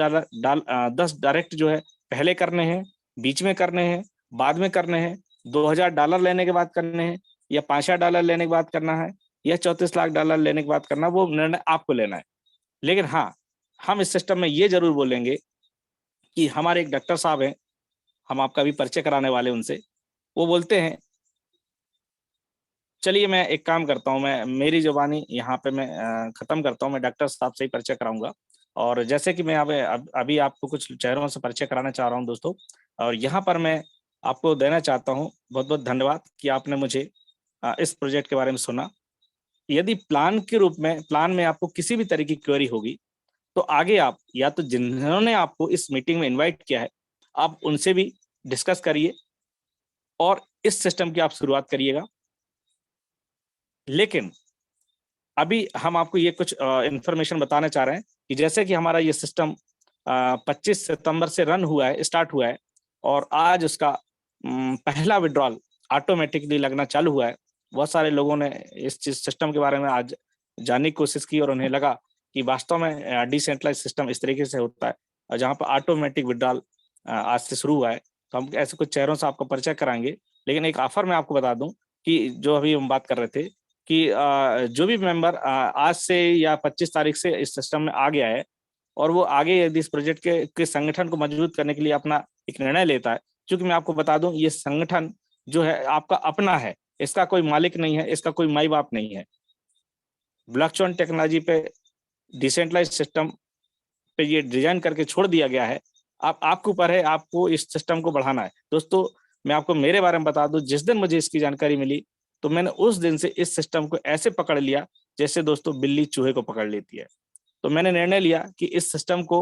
डायरेक्ट जो है पहले करने हैं, बीच में करने हैं, बाद में करने हैं, $2000 लेने के बाद करने हैं, या $5000 लेने के बाद करना है, या $34 लाख लेने के बाद करना, वो निर्णय आपको लेना है। लेकिन हाँ, हम इस सिस्टम में ये जरूर बोलेंगे कि हमारे एक डॉक्टर साहब हैं, हम आपका भी परिचय कराने वाले उनसे। वो बोलते हैं, चलिए मैं एक काम करता हूँ, मैं मेरी जुबानी यहाँ पे मैं खत्म करता हूँ, मैं डॉक्टर साहब से ही परिचय कराऊंगा। और जैसे कि मैं अभी आपको कुछ चेहरों से परिचय कराना चाह रहा हूँ दोस्तों, और यहाँ पर मैं आपको देना चाहता हूँ बहुत बहुत धन्यवाद कि आपने मुझे इस प्रोजेक्ट के बारे में सुना। यदि प्लान में आपको किसी भी तरह की क्वेरी होगी, तो आगे आप या तो जिन्होंने आपको इस मीटिंग में इनवाइट किया है, आप उनसे भी डिस्कस करिए और इस सिस्टम की आप शुरुआत करिएगा। लेकिन अभी हम आपको ये कुछ इंफॉर्मेशन बताना चाह रहे हैं कि जैसे कि हमारा ये सिस्टम 25 सितंबर से रन हुआ है, स्टार्ट हुआ है, और आज उसका पहला विड्रॉल ऑटोमेटिकली लगना चालू हुआ है। बहुत सारे लोगों ने इस सिस्टम के बारे में आज जानने की कोशिश की और उन्हें लगा कि वास्तव में डिसेंट्रलाइज सिस्टम इस तरीके से होता है, और जहाँ पर ऑटोमेटिक विड्रॉल आज से शुरू हुआ है। तो हम ऐसे कुछ चेहरों से आपको परिचय कराएंगे। लेकिन एक ऑफर मैं आपको बता दूं कि जो अभी हम बात कर रहे थे कि जो भी मेंबर आज से या 25 तारीख से इस सिस्टम में आ गया है, और वो आगे यदि इस प्रोजेक्ट के संगठन को मजबूत करने के लिए अपना एक निर्णय लेता है, क्योंकि मैं आपको बता दूं ये संगठन जो है आपका अपना है, इसका कोई मालिक नहीं है, इसका कोई माई बाप नहीं है। ब्लॉकचेन टेक्नोलॉजी पे, डिसेंट्रलाइज सिस्टम पे ये डिजाइन करके छोड़ दिया गया है। आप आपके ऊपर है, आपको इस सिस्टम को बढ़ाना है दोस्तों। मैं आपको मेरे बारे में बता दूं, जिस दिन मुझे इसकी जानकारी मिली तो मैंने उस दिन से इस सिस्टम को ऐसे पकड़ लिया जैसे दोस्तों बिल्ली चूहे को पकड़ लेती है। तो मैंने निर्णय लिया कि इस सिस्टम को,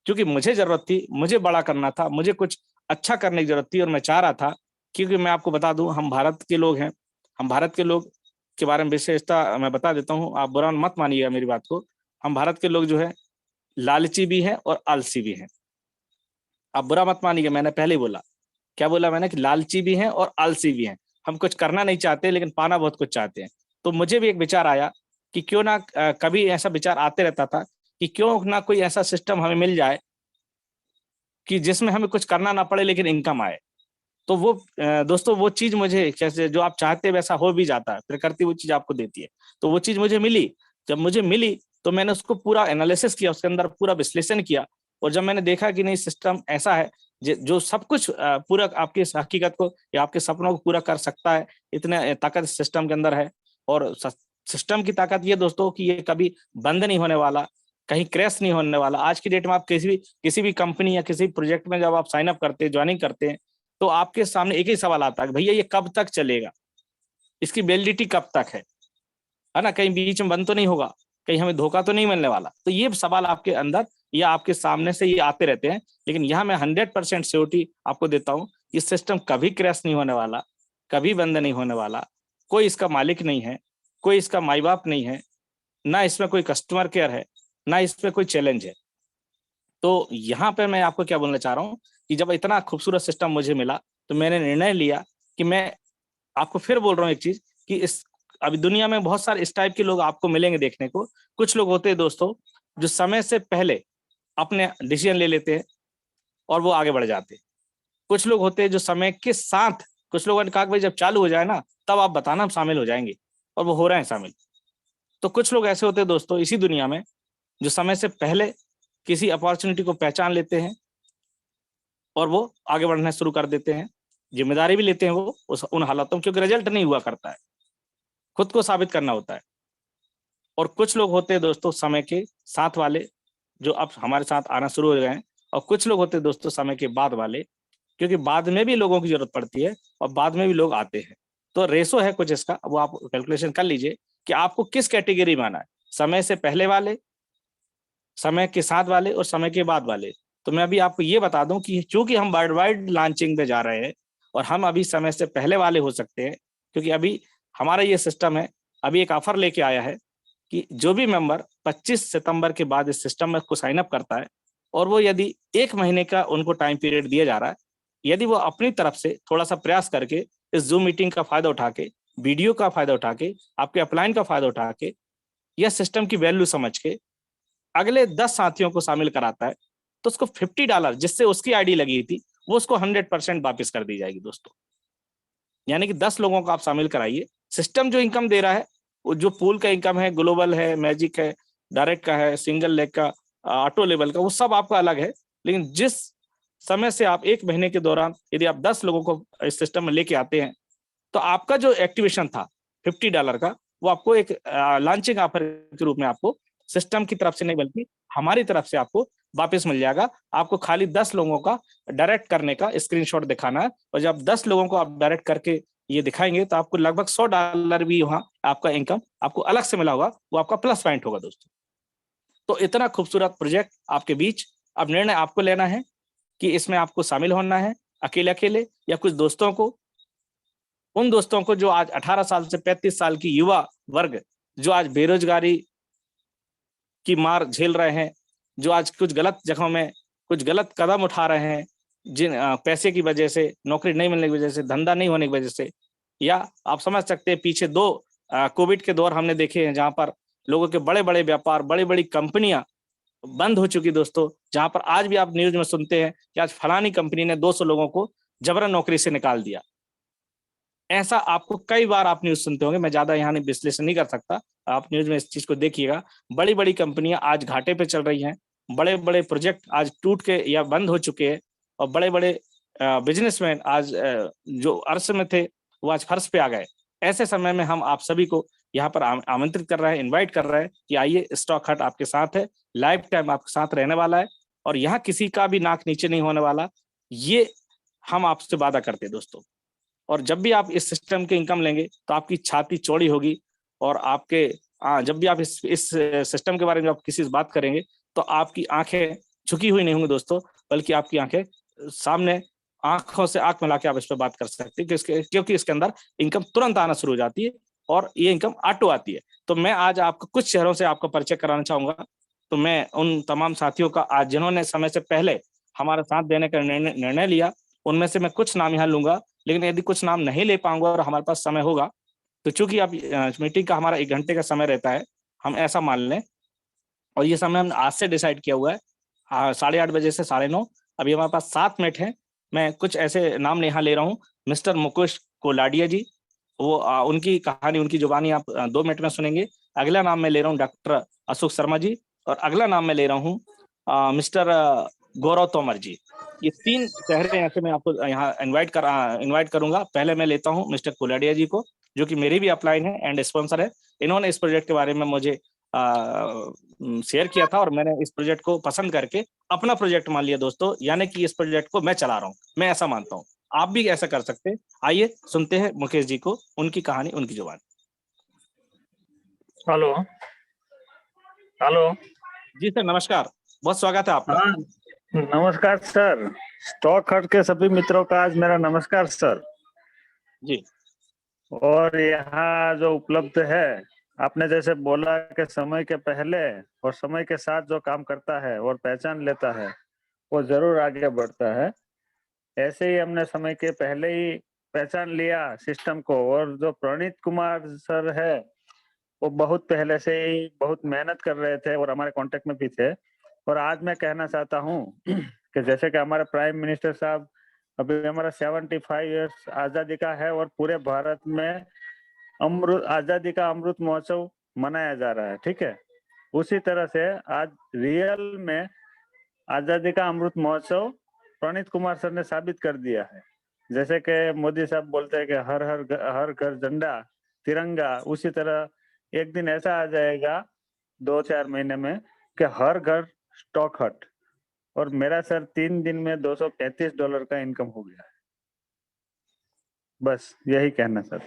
क्योंकि मुझे जरूरत थी, मुझे बड़ा करना था, मुझे कुछ अच्छा करने की जरूरत थी, और मैं चाह रहा था, क्योंकि मैं आपको बता दूं हम भारत के लोग हैं, हम भारत के लोग के बारे में विशेषता मैं बता देता हूँ, आप बुरा मत मानिएगा मेरी बात को। हम भारत के लोग जो है लालची भी हैं और आलसी भी हैं। आप बुरा मत मानिएगा, मैंने पहले ही बोला, क्या बोला मैंने, कि लालची भी हैं और आलसी भी हैं। हम कुछ करना नहीं चाहते लेकिन पाना बहुत कुछ चाहते हैं। तो मुझे भी एक विचार आया कि क्यों ना कभी ऐसा विचार आते रहता था कि क्यों ना कोई ऐसा सिस्टम हमें मिल जाए कि जिसमें हमें कुछ करना ना पड़े लेकिन इनकम आए। तो वो दोस्तों वो चीज मुझे, जैसे जो आप चाहते हैं वैसा हो भी जाता है, प्रकृति वो चीज आपको देती है। तो वो चीज मुझे मिली, जब मुझे मिली तो मैंने उसको पूरा एनालिसिस किया, उसके अंदर पूरा विश्लेषण किया, और जब मैंने देखा कि नहीं सिस्टम ऐसा है जो सब कुछ पूरा आपकी हकीकत को या आपके सपनों को पूरा कर सकता है, इतने ताकत सिस्टम के अंदर है। और सिस्टम की ताकत ये दोस्तों कि ये कभी बंद नहीं होने वाला, कहीं क्रैश नहीं होने वाला। आज की डेट में आप किसी भी कंपनी या किसी प्रोजेक्ट में जब आप साइन अप करते हैं, ज्वाइनिंग करते हैं, तो आपके सामने एक ही सवाल आता है, भैया ये कब तक चलेगा, इसकी वैलिडिटी कब तक है ना, कहीं बीच में बंद तो नहीं होगा, कहीं हमें धोखा तो नहीं मिलने वाला। तो ये सवाल आपके अंदर या आपके सामने से ये आते रहते हैं। लेकिन यहाँ मैं 100% श्योरिटी आपको देता हूँ, ये सिस्टम कभी क्रैश नहीं होने वाला, कभी बंद नहीं होने वाला। कोई इसका मालिक नहीं है, कोई इसका माई बाप नहीं है, ना इसमें कोई कस्टमर केयर है, ना इसमें कोई चैलेंज है। तो यहाँ पे मैं आपको क्या बोलना चाह रहा हूँ कि जब इतना खूबसूरत सिस्टम मुझे मिला, तो मैंने निर्णय लिया कि मैं आपको फिर बोल रहा हूँ एक चीज कि इस अभी दुनिया में बहुत सारे इस टाइप के लोग आपको मिलेंगे देखने को। कुछ लोग होते हैं दोस्तों जो समय से पहले अपने डिसीजन ले लेते हैं और वो आगे बढ़ जाते हैं। कुछ लोग होते हैं जो समय के साथ, कुछ लोगों ने कहा कि भाई जब चालू हो जाए ना तब आप बताना, हम शामिल हो जाएंगे, और वो हो रहे हैं शामिल। तो कुछ लोग ऐसे होते हैं दोस्तों इसी दुनिया में जो समय से पहले किसी अपॉर्चुनिटी को पहचान लेते हैं और वो आगे बढ़ना शुरू कर देते हैं। जिम्मेदारी भी लेते हैं वो उन हालातों में, क्योंकि रिजल्ट नहीं हुआ करता है, खुद को साबित करना होता है। और कुछ लोग होते हैं दोस्तों समय के साथ वाले जो अब हमारे साथ आना शुरू हो गए हैं, और कुछ लोग होते हैं दोस्तों समय के बाद वाले, क्योंकि बाद में भी लोगों की जरूरत पड़ती है और बाद में भी लोग आते हैं। तो रेशो है कुछ इसका, वो आप कैलकुलेशन कर लीजिए कि आपको किस कैटेगरी में आना है, समय से पहले वाले, समय के साथ वाले और समय के बाद वाले। तो मैं अभी आपको ये बता दूं कि चूंकि हम वर्ल्ड वाइड लॉन्चिंग पे जा रहे हैं और हम अभी समय से पहले वाले हो सकते हैं, क्योंकि अभी हमारा ये सिस्टम है, अभी एक ऑफर लेके आया है कि जो भी मेंबर 25 सितंबर के बाद इस सिस्टम में को साइन अप करता है और वो यदि 1 महीने का उनको टाइम पीरियड दिया जा रहा है, यदि वो अपनी तरफ से थोड़ा सा प्रयास करके इस जूम मीटिंग का फायदा उठा के, वीडियो का फायदा उठा के, आपके अपलाइन का फायदा उठा के, यह सिस्टम की वैल्यू समझ के अगले 10 साथियों को शामिल कराता है, तो उसको $50 जिससे उसकी आईडी लगी थी वो उसको 100% वापस कर दी जाएगी दोस्तों। यानी कि 10 लोगों को आप शामिल कराइए, सिस्टम जो इनकम दे रहा है वो जो पूल का इनकम है, ग्लोबल है, मैजिक है, डायरेक्ट का है, सिंगल लेग का, ऑटो लेवल का, वो सब आपका अलग है। लेकिन जिस समय से आप 1 महीने के दौरान यदि आप 10 लोगों को इस सिस्टम में लेके आते हैं, तो आपका जो एक्टिवेशन था $50 का, वो आपको एक लॉन्चिंग ऑफर के रूप में आपको सिस्टम की तरफ से नहीं बल्कि हमारी तरफ से आपको वापस मिल जाएगा। आपको खाली 10 लोगों का डायरेक्ट करने का स्क्रीनशॉट दिखाना है, और जब 10 लोगों को आप डायरेक्ट करके ये दिखाएंगे तो आपको लगभग $100 भी वहां आपका इनकम आपको अलग से मिला होगा, वो आपका प्लस पॉइंट होगा दोस्तों। तो इतना खूबसूरत प्रोजेक्ट आपके बीच, अब निर्णय आपको लेना है कि इसमें आपको शामिल होना है अकेले अकेले या कुछ दोस्तों को, उन दोस्तों को जो आज 18 साल से 35 साल की युवा वर्ग जो आज बेरोजगारी की मार झेल रहे हैं, जो आज कुछ गलत जगहों में कुछ गलत कदम उठा रहे हैं, जिन पैसे की वजह से, नौकरी नहीं मिलने की वजह से, धंधा नहीं होने की वजह से, या आप समझ सकते हैं पीछे 2 कोविड के दौर हमने देखे हैं जहां पर लोगों के बड़े बड़े व्यापार, बड़ी बड़ी कंपनियां बंद हो चुकी दोस्तों, जहां पर आज भी आप न्यूज में सुनते हैं कि आज फलानी कंपनी ने 200 लोगों को जबरन नौकरी से निकाल दिया। ऐसा आपको कई बार आप न्यूज सुनते होंगे, मैं ज्यादा यहाँ नहीं विश्लेषण नहीं कर सकता, आप न्यूज में इस चीज को देखिएगा। बड़ी बड़ी कंपनियां आज घाटे पे चल रही हैं, बड़े बड़े प्रोजेक्ट आज टूट के या बंद हो चुके हैं, और बड़े बड़े बिजनेसमैन आज जो अर्श में थे वो आज फर्श पे आ गए। ऐसे समय में हम आप सभी को यहाँ पर आमंत्रित कर रहे हैं, इन्वाइट कर रहे हैं कि आइए, स्टॉक हट आपके साथ है, लाइफ टाइम आपके साथ रहने वाला है, और यहाँ किसी का भी नाक नीचे नहीं होने वाला, ये हम आपसे वादा करते हैं दोस्तों। और जब भी आप इस सिस्टम के इनकम लेंगे तो आपकी छाती चौड़ी होगी, और आपके जब भी आप इस सिस्टम के बारे में आप किसी से बात करेंगे तो आपकी आंखें झुकी हुई नहीं होंगी दोस्तों, बल्कि आपकी आंखें सामने, आंखों से आंख मिला के आप इस पर बात कर सकते हैं, क्योंकि इसके अंदर इनकम तुरंत आना शुरू हो जाती है और ये इनकम ऑटो आती है। तो मैं आज आपको कुछ शहरों से आपका परिचय कराना चाहूंगा। तो मैं उन तमाम साथियों का आज जिन्होंने समय से पहले हमारा साथ देने का निर्णय लिया, उनमें से मैं कुछ नाम यहाँ लूंगा, लेकिन यदि कुछ नाम नहीं ले पाऊंगा और हमारे पास समय होगा, तो चूंकि अब मीटिंग का हमारा 1 घंटे का समय रहता है, हम ऐसा मान लें, और ये समय हमने आज से डिसाइड किया हुआ है, 8:30 बजे से 9:30, अभी हमारे पास 7 मिनट है। मैं कुछ ऐसे नाम यहाँ ले रहा हूँ। मिस्टर मुकेश कोलाडिया जी, वो उनकी कहानी, उनकी जुबानी आप 2 मिनट में सुनेंगे। अगला नाम मैं ले रहा हूँ डॉक्टर अशोक शर्मा जी, और अगला नाम मैं ले रहा हूँ मिस्टर गौरव तोमर जी। ये 3 चेहरे ऐसे मैं आपको यहाँ इनवाइट करूंगा। पहले मैं लेता हूँ मिस्टर कोलाडिया जी को, जो कि मेरी भी अपलाइन है एंड स्पॉन्सर है। इन्होंने इस प्रोजेक्ट के बारे में मुझे शेयर किया था और मैंने इस प्रोजेक्ट को पसंद करके अपना प्रोजेक्ट मान लिया दोस्तों, यानी कि इस प्रोजेक्ट को मैं चला रहा हूँ, मैं ऐसा मानता हूँ। आप भी ऐसा कर सकते हैं। आइए सुनते हैं मुकेश जी को, उनकी कहानी, उनकी जुबान। Hello hello. जी सर, नमस्कार, बहुत स्वागत है आपका। हाँ, नमस्कार सर। स्टॉक हट के सभी मित्रों का आज मेरा नमस्कार सर। जी और यहाँ जो उपलब्ध है, आपने जैसे बोला कि समय के पहले और समय के साथ जो काम करता है और पहचान लेता है वो जरूर आगे बढ़ता है। ऐसे ही हमने समय के पहले ही पहचान लिया सिस्टम को, और जो प्रणीत कुमार सर है वो बहुत पहले से ही बहुत मेहनत कर रहे थे और हमारे कांटेक्ट में भी थे। और आज मैं कहना चाहता हूँ कि जैसे कि हमारे प्राइम मिनिस्टर साहब, अभी हमारा 75 इयर्स आजादी का है और पूरे भारत में आजादी का अमृत महोत्सव मनाया जा रहा है, ठीक है। उसी तरह से आज रियल में आजादी का अमृत महोत्सव प्रणीत कुमार सर ने साबित कर दिया है। जैसे कि मोदी साहब बोलते हैं कि हर घर झंडा तिरंगा, उसी तरह एक दिन ऐसा आ जाएगा 2-4 महीने में कि हर घर स्टॉक हट। और मेरा सर 3 दिन में $235 का इनकम हो गया है। बस यही कहना सर।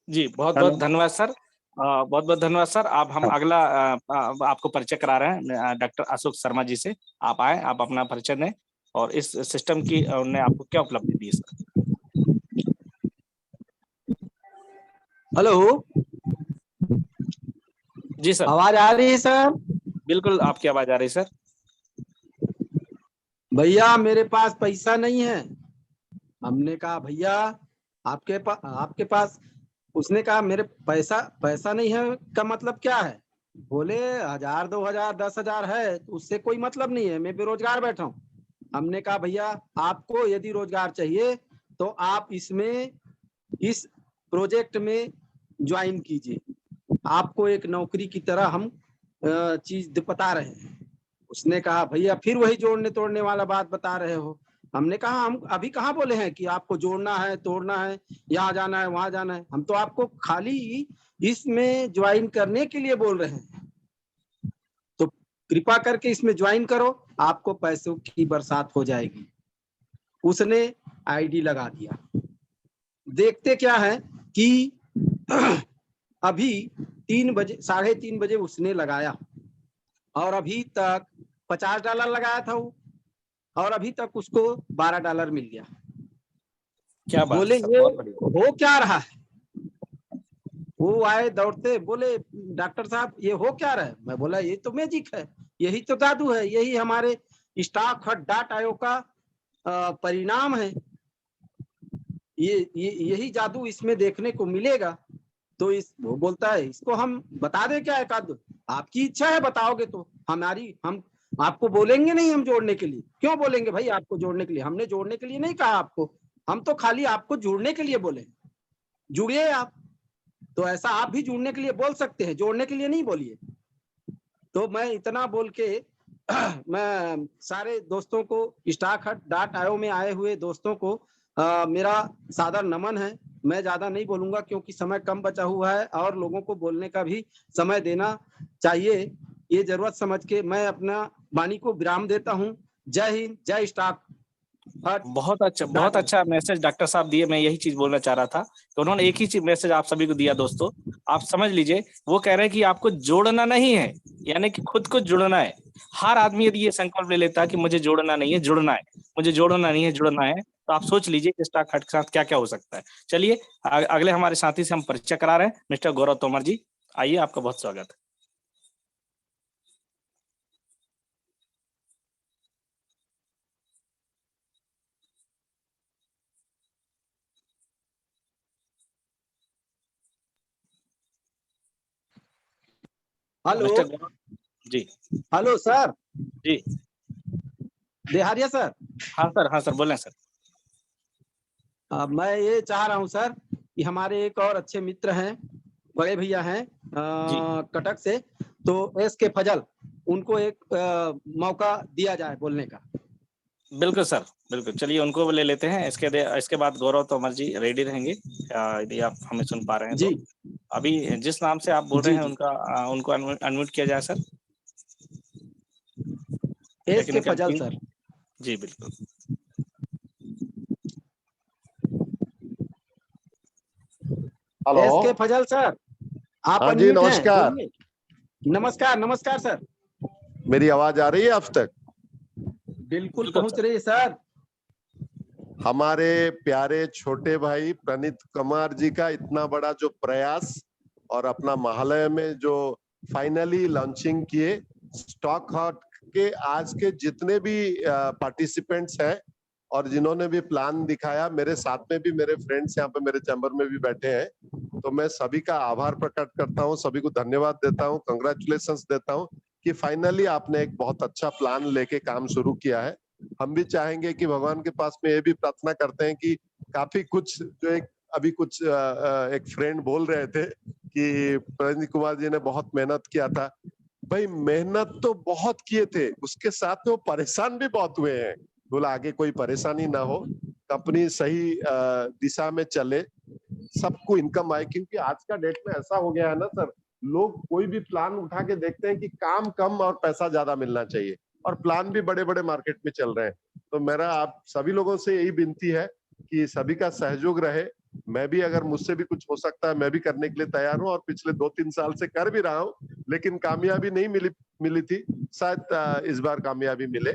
जी, बहुत-बहुत धन्यवाद सर। बहुत-बहुत धन्यवाद सर। अब हम अगला आपको परिचय करा रहे हैं डॉक्टर अशोक शर्मा जी से। आप आएँ, आप अपना परिचय दें और इस सिस्टम की उन्होंने आपको क्या उपलब्धि दी है सर? हेलो, जी सर। आवाज आ रही है सर? बिल्कुल आपकी आवाज आ रही है सर। भैया मेरे पास पैसा नहीं है। हमने कहा भैया आपके पास, उसने कहा मेरे पैसा नहीं है का मतलब क्या है? बोले 1000, 2000, 10,000 है तो उससे कोई मतलब नहीं है, मैं बेरोजगार बैठा हूँ। हमने कहा भैया आपको यदि रोजगार चाहिए तो आप इस प्रोजेक्ट में ज्वाइन कीजिए, आपको एक नौकरी की तरह हम चीज बता रहे हैं। उसने कहा भैया फिर वही जोड़ने तोड़ने वाला बात बता रहे हो। हमने कहा हम अभी कहाँ बोले हैं कि आपको जोड़ना है तोड़ना है, यहाँ जाना है वहां जाना है। हम तो आपको खाली इसमें ज्वाइन करने के लिए बोल रहे हैं, तो कृपा करके इसमें ज्वाइन करो, आपको पैसों की बरसात हो जाएगी। उसने आईडी लगा दिया। देखते क्या है कि अभी 3 बजे, 3:30 बजे उसने लगाया और अभी तक $50 लगाया था वो, और अभी तक उसको $12 मिल गया। क्या बात बोले है सर, ये बहुत बढ़िया। हो क्या रहा है? वो आए दौड़ते, बोले डॉक्टर साहब ये हो क्या रहा है? मैं बोला ये तो मैजिक है, यही तो जादू है, यही हमारे स्टॉक हट डॉट आयो का परिणाम है। यही जादू इसमें देखने को मिलेगा। तो वो बोलता है इसको हम बता दें क्या? एक आध आपकी इच्छा है बताओगे तो हम आपको बोलेंगे नहीं हम जोड़ने के लिए। क्यों बोलेंगे भाई आपको जोड़ने के लिए? हमने जोड़ने के लिए नहीं कहा आपको, हम तो खाली आपको जुड़ने के लिए बोले, जुड़िए आप। तो ऐसा आप भी जुड़ने के लिए बोल सकते हैं, जोड़ने के लिए नहीं बोलिए। तो मैं इतना बोल के मैं सारे दोस्तों को, स्टॉक हट डॉट आयो में आए हुए दोस्तों को मेरा सादर नमन है। मैं ज्यादा नहीं बोलूंगा क्योंकि समय कम बचा हुआ है और लोगों को बोलने का भी समय देना चाहिए। ये जरूरत समझ के मैं अपना वाणी को विराम देता हूँ। जय हिंद, जय स्टॉक हट। बहुत अच्छा मैसेज डॉक्टर साहब दिए। मैं यही चीज बोलना चाह रहा था तो उन्होंने एक ही चीज मैसेज आप सभी को दिया। दोस्तों आप समझ लीजिए, वो कह रहे हैं कि आपको जोड़ना नहीं है, यानी कि खुद को जुड़ना है। हर आदमी यदि ये संकल्प ले लेता है कि मुझे जोड़ना नहीं है, जुड़ना है, मुझे जोड़ना नहीं है, जुड़ना है, तो आप सोच लीजिए कि स्टॉक हट के साथ क्या क्या हो सकता है। चलिए अगले हमारे साथी से हम परिचय करा रहे हैं, मिस्टर गौरव तोमर जी। आइए, आपका बहुत स्वागत है। हेलो जी। हेलो सर जी देहारिया सर। हाँ सर बोलें सर। मैं ये चाह रहा हूँ सर कि हमारे एक और अच्छे मित्र हैं, बड़े भैया हैं कटक से, तो एस.के. फजल, उनको एक मौका दिया जाए बोलने का। बिल्कुल सर, बिल्कुल। चलिए उनको ले लेते हैं। इसके बाद गौरव तोमर जी रेडी रहेंगे यदि आप हमें सुन पा रहे हैं तो। अभी जिस नाम से आप बोल रहे हैं उनको अनम्यूट किया जाए सर। एस.के. फजल सर। जी बिल्कुल। Hello SK. फजल सर, आप हाँ जी, नमस्कार। नमस्कार नमस्कार सर। मेरी आवाज आ रही है आप तक? बिल्कुल पहुंच रही है सर। हमारे प्यारे छोटे भाई प्रणीत कुमार जी का इतना बड़ा जो प्रयास और अपना महालय में जो फाइनली लॉन्चिंग किए, स्टॉक हट के आज के जितने भी पार्टिसिपेंट्स हैं और जिन्होंने भी प्लान दिखाया, मेरे साथ में भी मेरे फ्रेंड्स यहाँ पे मेरे चैम्बर में भी बैठे हैं, तो मैं सभी का आभार प्रकट करता हूँ, सभी को धन्यवाद देता हूँ, कंग्रेचुलेशंस देता हूँ कि फाइनली आपने एक बहुत अच्छा प्लान लेके काम शुरू किया है। हम भी चाहेंगे कि भगवान के पास में ये भी प्रार्थना करते हैं कि काफी कुछ जो अभी कुछ एक फ्रेंड बोल रहे थे कि प्रनीत कुमार जी ने बहुत मेहनत किया था। भाई मेहनत तो बहुत किए थे, उसके साथ में वो परेशान भी बहुत हुए हैं। बोला आगे कोई परेशानी ना हो, कंपनी सही दिशा में चले, सबको इनकम आए, क्योंकि आज का डेट में ऐसा हो गया है ना सर, लोग कोई भी प्लान उठा के देखते हैं कि काम कम और पैसा ज्यादा मिलना चाहिए, और प्लान भी बड़े बड़े मार्केट में चल रहे हैं। तो मेरा आप सभी लोगों से यही विनती है कि सभी का सहयोग रहे। मैं भी अगर मुझसे भी कुछ हो सकता है मैं भी करने के लिए तैयार हूँ, और पिछले 2-3 साल से कर भी रहा हूँ, लेकिन कामयाबी नहीं मिली थी, शायद इस बार कामयाबी मिले।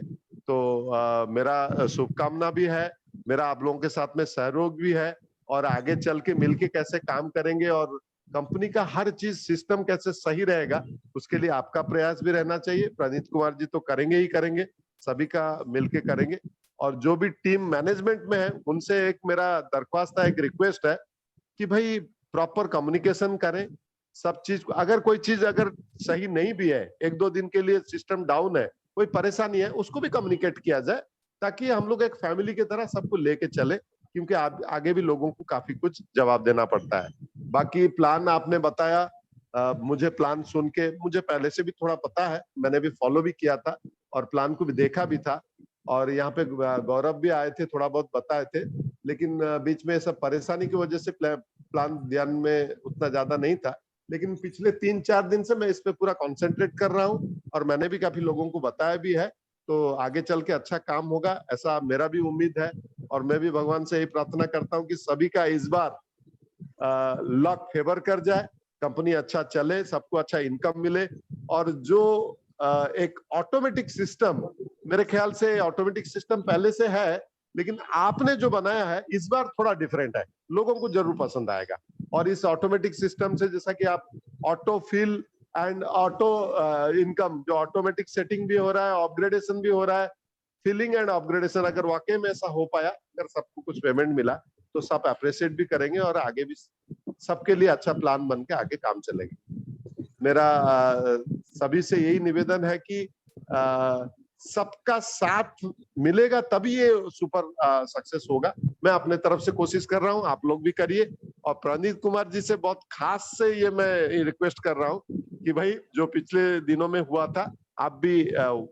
तो मेरा शुभकामना भी है, मेरा आप लोगों के साथ में सहयोग भी है, और आगे चल के मिलके कैसे काम करेंगे और कंपनी का हर चीज सिस्टम कैसे सही रहेगा, उसके लिए आपका प्रयास भी रहना चाहिए। प्रनीत कुमार जी तो करेंगे ही करेंगे, सभी का मिलके करेंगे, और जो भी टीम मैनेजमेंट में है उनसे एक मेरा दरख्वास्त है, एक रिक्वेस्ट है कि भाई प्रॉपर कम्युनिकेशन करें सब चीज। अगर कोई चीज अगर सही नहीं भी है, 1-2 दिन के लिए सिस्टम डाउन है, कोई परेशानी है, उसको भी कम्युनिकेट किया जाए, ताकि हम लोग एक फैमिली की तरह सबको लेके चले, क्योंकि आगे भी लोगों को काफी कुछ जवाब देना पड़ता है। बाकी प्लान आपने बताया, मुझे प्लान सुन के मुझे पहले से भी थोड़ा पता है, मैंने भी फॉलो भी किया था और प्लान को भी देखा भी था, और यहाँ पे गौरव भी आए थे, थोड़ा बहुत बताए थे, लेकिन बीच में सब परेशानी की वजह से प्लान ध्यान में उतना ज्यादा नहीं था। लेकिन पिछले 3-4 दिन से मैं इस पे पूरा कंसंट्रेट कर रहा हूँ, और मैंने भी काफी लोगों को बताया भी है, तो आगे चल के अच्छा काम होगा ऐसा मेरा भी उम्मीद है। और मैं भी भगवान से यही प्रार्थना करता हूँ कि सभी का इस बार लक फेवर कर जाए, कंपनी अच्छा चले, सबको अच्छा इनकम मिले, और जो एक ऑटोमेटिक सिस्टम, मेरे ख्याल से ऑटोमेटिक सिस्टम पहले से है, लेकिन आपने जो बनाया है इस बार थोड़ा डिफरेंट है, लोगों को जरूर पसंद आएगा। और इस ऑटोमेटिक सिस्टम से जैसा कि आप auto fill and auto income, जो ऑटोमेटिक सेटिंग भी हो रहा है, अपग्रेडेशन भी हो रहा है, फिलिंग एंड अपग्रेडेशन, अगर वाकई में ऐसा हो पाया, अगर सबको कुछ पेमेंट मिला, तो सब अप्रिशिएट भी करेंगे, और आगे भी सबके लिए अच्छा प्लान बन के आगे काम चलेगा। मेरा सभी से यही निवेदन है कि सबका साथ मिलेगा तभी ये सुपर सक्सेस होगा। मैं अपने तरफ से कोशिश कर रहा हूँ, आप लोग भी करिए, और प्रनीत कुमार जी से बहुत खास से ये मैं रिक्वेस्ट कर रहा हूँ कि भाई जो पिछले दिनों में हुआ था, आप भी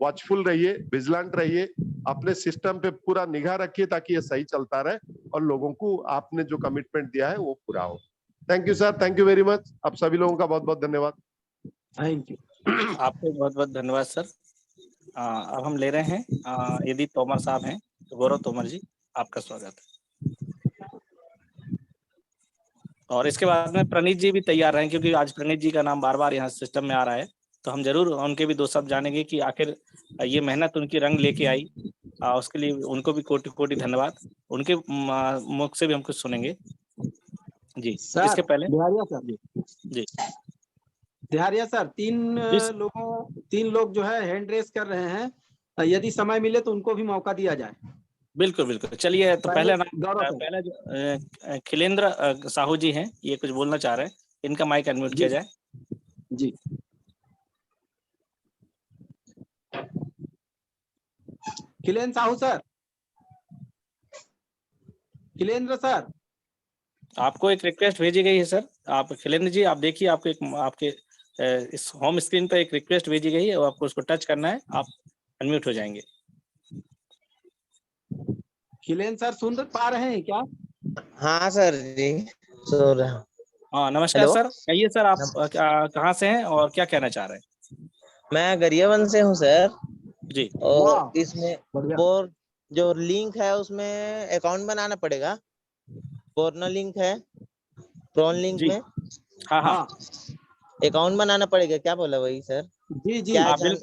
वॉचफुल रहिए, विजिलेंट रहिए, अपने सिस्टम पे पूरा निगाह रखिए, ताकि ये सही चलता रहे और लोगों को आपने जो कमिटमेंट दिया है वो पूरा हो। Thank you sir, thank you very much. आप सभी लोगों का बहुत बहुत धन्यवाद। Thank you. आपको बहुत बहुत धन्यवाद सर। अब हम ले रहे हैं यदि तोमर साहब हैं तो गौरव तोमर जी, आपका स्वागत है। और इसके बाद में प्रणीत जी भी तैयार रहें, क्योंकि आज प्रणीत जी का नाम बार बार यहाँ सिस्टम में आ रहा है, तो हम जरूर उनके भी दो शब्द जानेंगे कि आखिर ये मेहनत उनकी रंग लेके आई, उसके लिए उनको भी कोटि कोटि धन्यवाद। उनके मुख से भी हम कुछ सुनेंगे जी। इसके पहले बिहारिया सर, जी बिहारिया सर, तीन लोग जो है हैंड रेस कर रहे हैं, यदि समय मिले तो उनको भी मौका दिया जाए। बिल्कुल बिल्कुल, चलिए। तो पहले गौरव सर। पहला जो खिलेंद्र साहू जी हैं, ये कुछ बोलना चाह रहे हैं, इनका माइक अनम्यूट किया जाए जी। खिलेंद्र साहू सर, खिलेंद्र सर, आपको एक रिक्वेस्ट भेजी गई है सर। आप खिलेंद्र जी, आप देखिए, आपको एक आपके इस होम स्क्रीन पर एक रिक्वेस्ट भेजी गई है, और आपको उसको टच करना है, आप अनम्यूट हो जाएंगे। खिलेंद्र सर सुन पा रहे हैं क्या? हाँ सर जी, सुन रहा हूँ। हाँ नमस्कार सर, कहिए सर, आप कहाँ से हैं और क्या कहना चाह रहे हैं? मैं गरियाबंद से हूँ सर जी। और इसमें वो जो लिंक है उसमें अकाउंट बनाना पड़ेगा, पोर्नो लिंक है, प्रोन लिंक में हाँ हाँ अकाउंट बनाना पड़ेगा, क्या बोला वही सर? जी जी। क्या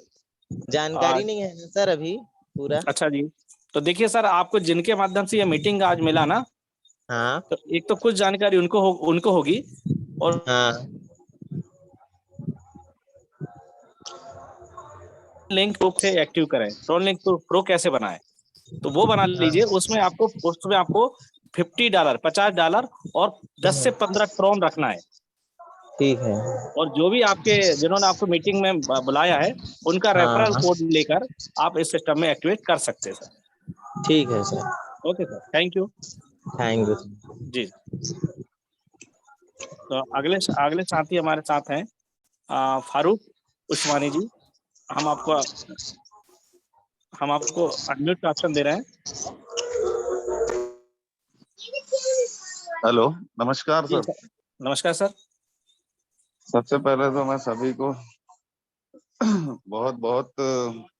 जानकारी नहीं है सर अभी पूरा। अच्छा जी, तो देखिए सर, आपको जिनके माध्यम से ये मीटिंग आज मिला ना, हाँ, तो एक तो कुछ जानकारी उनको होगी, और हाँ लिंक प्रो से एक्टिव करें। प्रो लिंक प्रो कैसे बनाएं? तो वो बना लीजिए। उसमें आपको $50, $50 और 10 से 15 ट्रॉन रखना है। ठीक है। और जो भी जिन्होंने आपको मीटिंग में बुलाया है, उनका रेफरल कोड लेकर आप इस सिस्टम में एक्टिवेट कर सकते हैं सर। ठीक है sir. Okay sir, thank you. Thank you ji. तो अगले साथी हमारे साथ हैं फारूक उस्मानी जी। हम आपको अनम्यूट का ऑप्शन दे रहे हैं। हेलो, नमस्कार सर। नमस्कार सर। सबसे पहले तो मैं सभी को बहुत बहुत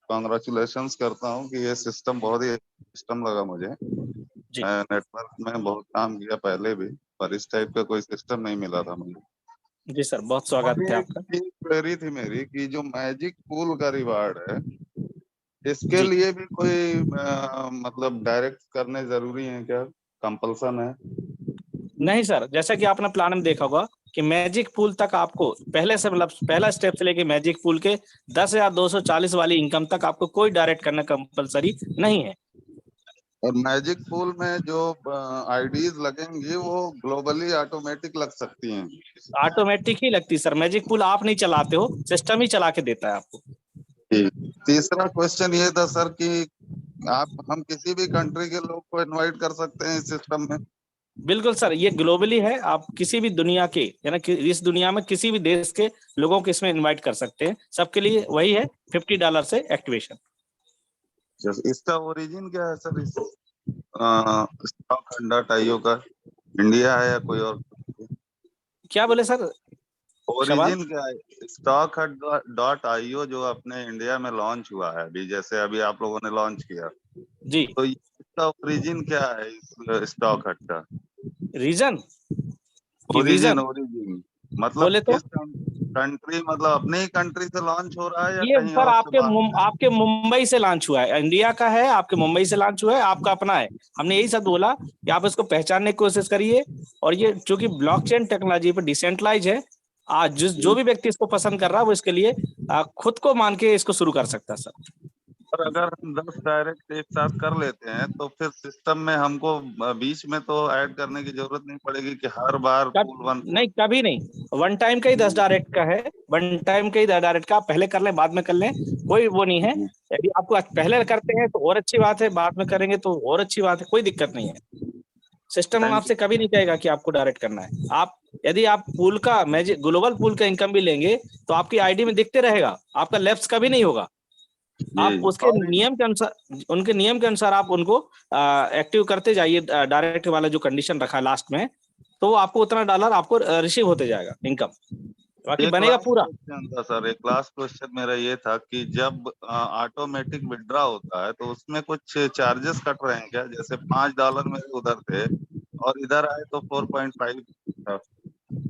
कॉन्ग्रेचुलेशंस करता हूँ कि ये सिस्टम बहुत ही सिस्टम लगा मुझे। मैं नेटवर्क में बहुत काम किया पहले भी, पर इस टाइप का कोई सिस्टम नहीं मिला था मुझे। जी सर, बहुत स्वागत है आपका। एक क्वेरी थी मेरी कि जो मैजिक पूल का रिवार्ड है, इसके लिए भी कोई मतलब डायरेक्ट करने जरूरी है क्या, कंपल्सन है? नहीं सर, जैसा कि आपने प्लान में देखा होगा कि मैजिक पूल तक आपको पहले से मतलब पहला स्टेप से लेके मैजिक पूल के 10,240 वाली इनकम तक आपको कोई डायरेक्ट करना कंपलसरी नहीं है। और मैजिक पूल में जो आईडीज लगेंगी वो ग्लोबली ऑटोमेटिक लग सकती हैं? ऑटोमेटिक ही लगती सर, मैजिक पूल आप नहीं चलाते हो, सिस्टम ही चला के देता है आपको। तीसरा क्वेश्चन ये था सर कि हम किसी भी कंट्री के लोग को इनवाइट कर सकते हैं इस सिस्टम में? बिल्कुल सर, ये ग्लोबली है। आप किसी भी दुनिया के यानी कि इस दुनिया में किसी भी देश के लोगों को इसमें इनवाइट कर सकते हैं। सबके लिए वही है, $50 से एक्टिवेशन। इसका ओरिजिन क्या है सर? इस Stock.io का इंडिया है या कोई और? क्या बोले सर? ओरिजिन क्या है? Stock.io जो अपने इंडिया में लॉन्च हुआ है अभी, जैसे अभी आप लोगों ने लॉन्च किया जी, तो इसका ओरिजिन क्या है इस स्टॉक हट का? रीजन ओरिजिन मतलब बोले तो किस कंट्री, मतलब अपने ही कंट्री से लॉन्च हो रहा है या ये कहीं सर और से बाहर? आपके मुंबई से लॉन्च हुआ है। इंडिया का है, आपके मुंबई से लॉन्च हुआ है, आपका अपना है। हमने यही सब बोला कि आप इसको पहचानने की कोशिश करिए। और ये चूंकि ब्लॉकचेन टेक्नोलॉजी पर डिसेंट्रलाइज है, आज जो भी व्यक्ति इसको पसंद कर रहा है वो इसके लिए खुद को मान के इसको शुरू कर सकता है सर। और अगर हम 10 डायरेक्ट एक साथ कर लेते हैं तो फिर सिस्टम में हमको बीच में तो ऐड करने की जरूरत नहीं पड़ेगी कि हर बार नहीं, कभी नहीं। वन टाइम का ही 10 डायरेक्ट का है। वन टाइम का ही 10 डायरेक्ट का, पहले कर लें बाद में कर लें, कोई वो नहीं है। यदि आपको पहले करते हैं तो और अच्छी बात है, बाद में करेंगे तो और अच्छी बात है, कोई दिक्कत नहीं है। सिस्टम आपसे कभी नहीं कहेगा कि आपको डायरेक्ट करना है। यदि आप पूल का मैजिक ग्लोबल पूल का इनकम भी लेंगे तो आपकी आईडी में दिखते रहेगा, आपका लैप्स कभी नहीं होगा। आप उसके नियम के अनुसार, उनके नियम के अनुसार आप उनको एक्टिव करते जाइए। डायरेक्ट वाला जो कंडीशन रखा है लास्ट में, तो वो आपको उतना डॉलर आपको रिसीव होते जाएगा इनकम, बाकी बनेगा पूरा। सर एक लास्ट क्वेश्चन मेरा ये था कि जब ऑटोमेटिक विड्रॉ होता है तो उसमें कुछ चार्जेस कट रहे हैं क्या? जैसे $5 मेरे उधर थे और इधर आए तो 4.5 था।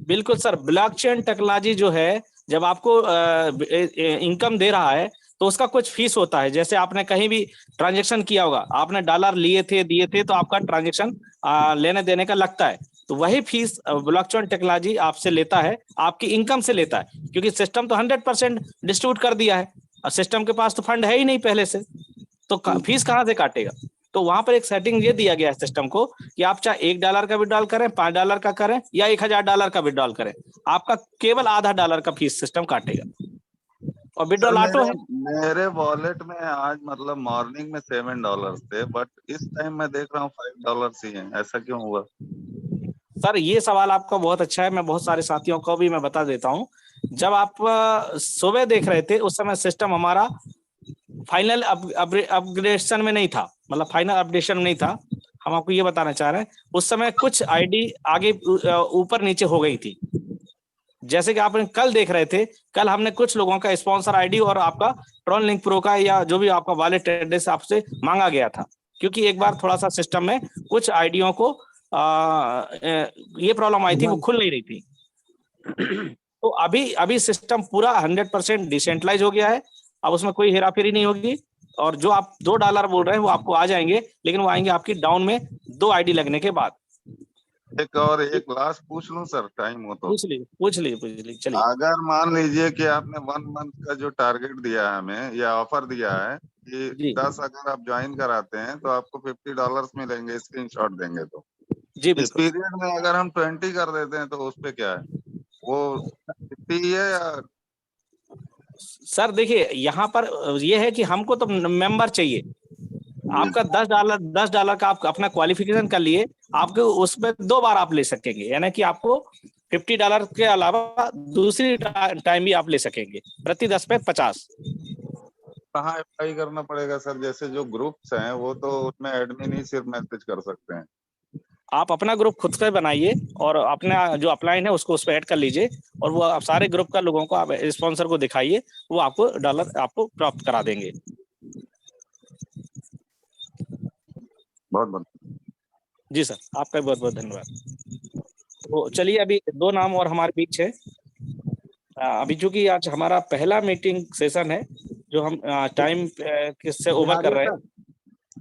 बिल्कुल सर, ब्लॉकचेन टेक्नोलॉजी जो है, जब आपको इनकम दे रहा है तो उसका कुछ फीस होता है। जैसे आपने कहीं भी ट्रांजेक्शन किया होगा, आपने डॉलर लिए थे दिए थे, तो आपका ट्रांजेक्शन लेने देने का लगता है। तो वही फीस ब्लॉकचेन टेक्नोलॉजी आपसे लेता है, आपकी इनकम से लेता है, क्योंकि सिस्टम तो 100% डिस्ट्रीब्यूट कर दिया है और सिस्टम के पास तो फंड है ही नहीं पहले से, तो फीस कहाँ से काटेगा? तो वहां पर एक सेटिंग ये दिया गया है सिस्टम को कि आप चाहे $1 का विड्रॉल करें, $5 का करें या $1,000 का विड्रॉल करें, आपका केवल आधा डॉलर का फीस सिस्टम काटेगा। और विड्रॉल ऑटो है। मेरे वॉलेट में आज मतलब मॉर्निंग में $7 थे, बट इस टाइम मैं देख रहा हूँ $5 ही है। ऐसा क्यों हुआ? सर ये सवाल आपका बहुत अच्छा है, मैं बहुत सारे साथियों को भी मैं बता देता हूँ। जब आप सुबह देख रहे थे उस समय सिस्टम हमारा फाइनल अपग्रेडेशन में नहीं था, मतलब फाइनल अपडेशन में नहीं था। हम आपको ये बताना चाह रहे हैं, उस समय कुछ आईडी आगे ऊपर नीचे हो गई थी। जैसे कि आपने कल देख रहे थे, कल हमने कुछ लोगों का स्पॉन्सर आईडी और आपका ट्रॉन लिंक प्रो का या जो भी आपका वॉलेट एड्रेस आपसे मांगा गया था, क्योंकि एक बार थोड़ा सा सिस्टम में कुछ आईडियों को ये प्रॉब्लम आई थी, वो खुल नहीं रही थी। तो अभी सिस्टम पूरा 100% डिसेंट्रलाइज हो गया है। अब उसमें कोई हेराफेरी नहीं होगी। और जो आप $2 बोल रहे हैं वो आपको आ जाएंगे, लेकिन वो आएंगे आपकी डाउन में 2 आईडी लगने के बाद। एक लास्ट पूछ लूं सर, टाइम हो तो? पूछ लीजिए चलिए। अगर मान लीजिए कि आपने 1 मंथ का जो टारगेट दिया है हमें या ऑफर दिया है, कि जी 10 अगर आप ज्वाइन कराते हैं तो आपको $50 मिलेंगे, स्क्रीनशॉट देंगे तो। जी इस बिल्कुल पीरियड में अगर हम 20 कर देते हैं तो उस पे क्या है, वो 50 है या सर। देखिए यहाँ पर ये है कि हमको तो मेंबर चाहिए। आपका $10 का आप अपना क्वालिफिकेशन कर लिए, आपको उसमें 2 बार आप ले सकेंगे, यानी कि आपको $50 के अलावा दूसरी टाइम भी आप ले सकेंगे, प्रति 10 पे 50। कहाँ अप्लाई करना पड़ेगा सर? जैसे जो ग्रुप्स हैं वो तो उसमें एडमिन ही सिर्फ मैसेज कर सकते हैं। आप अपना ग्रुप खुद से बनाइए और अपना जो अपलाइन है उसको उस पर ऐड कर लीजिए, और वो आप सारे ग्रुप का लोगों को आप स्पॉन्सर को दिखाइए, वो आपको डॉलर आपको प्राप्त करा देंगे। बहुत बहुत जी सर, आपका बहुत बहुत धन्यवाद। तो चलिए, अभी 2 नाम और हमारे बीच है। अभी चूंकि आज हमारा पहला मीटिंग सेशन है, जो हम टाइम किससे ओवर कर रहे हैं।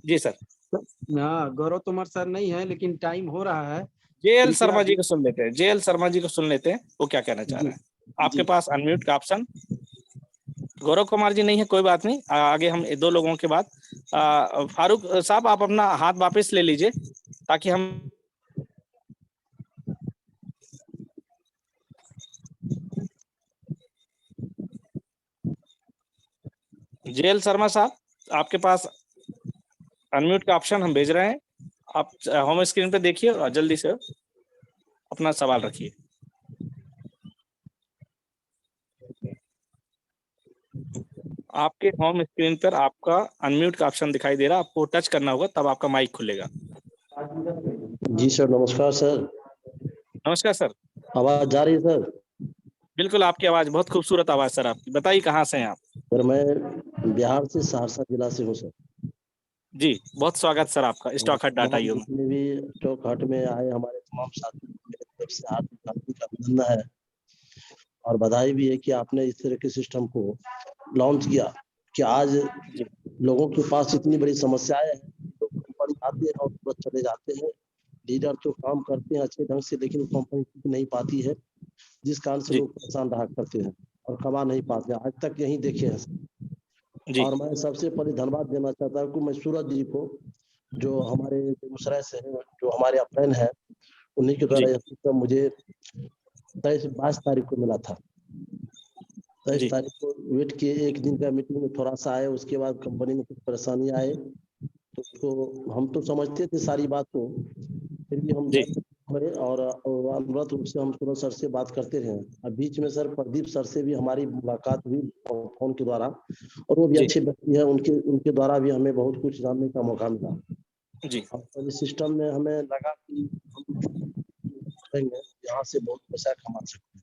जी सर, हाँ, गौरव तोमर सर नहीं है, लेकिन टाइम हो रहा है। जेएल कृपया शर्मा जी को सुन लेते हैं। जेएल शर्मा जी को सुन लेते हैं, वो क्या कहना चाह जी, रहे हैं। आपके जी। पास अनम्यूट का ऑप्शन। गौरव कुमार जी नहीं है, कोई बात नहीं। आगे हम 2 लोगों के बाद फारूक साहब, आप अपना हाथ वापस ले लीजिए ताकि हम जेएल शर्मा साहब, आपके पास अनम्यूट का ऑप्शन हम भेज रहे हैं। आप होम स्क्रीन पे देखिए और जल्दी से अपना सवाल रखिए। आपके होम स्क्रीन पर आपका अनम्यूट का ऑप्शन दिखाई दे रहा है, आपको टच करना होगा, तब आपका माइक खुलेगा। जी सर, नमस्कार सर। नमस्कार सर। आवाज जा रही है सर? बिल्कुल, आपकी आवाज बहुत खूबसूरत आवाज सर आपकी। बताइए कहाँ से हैं आप? सर मैं बिहार से सहरसा जिला से हूँ सर। जी, बहुत स्वागत सर आपका स्टॉक हट डाटा यू में। जितने भी स्टॉक हट में आए हमारे तमाम साथी, मेरे तरफ से हार्दिक अभिनंदन है और बधाई भी है कि आपने इस तरह के सिस्टम को लॉन्च किया कि आज लोगों के पास इतनी बड़ी समस्याएं हैं। लोग कंपनी आते हैं और तुरंत चले जाते हैं। लीडर तो काम करते हैं अच्छे ढंग से, लेकिन कंपनी टिक नहीं पाती है, जिस कारण से लोग परेशान रहा करते हैं और कमा नहीं पाते। आज तक यही देखे हैं। और मैं सबसे पहले धन्यवाद देना चाहता हूँ कि मैं सूरज जी को, जो हमारे बेगूसराय से हैं, जो हमारे अपलाइन है, उन्हीं के द्वारा यह सिस्टम मुझे 22 तारीख को मिला था। 23 तारीख को वेट किए, एक दिन का मीटिंग में थोड़ा सा आए, उसके बाद कंपनी में कुछ परेशानी आए तो हम तो समझते थे सारी बात को, फिर भी हम और अनुव्रत रूप से हम सूरज सर से बात करते रहे। अब बीच में सर प्रदीप सर से भी हमारी मुलाकात हुई फोन के द्वारा, और वो भी अच्छे व्यक्ति है, उनके द्वारा भी हमें बहुत कुछ जानने का मौका मिला। जी। और इस सिस्टम में हमें लगा कि हम यहाँ से बहुत पैसा कमा सकते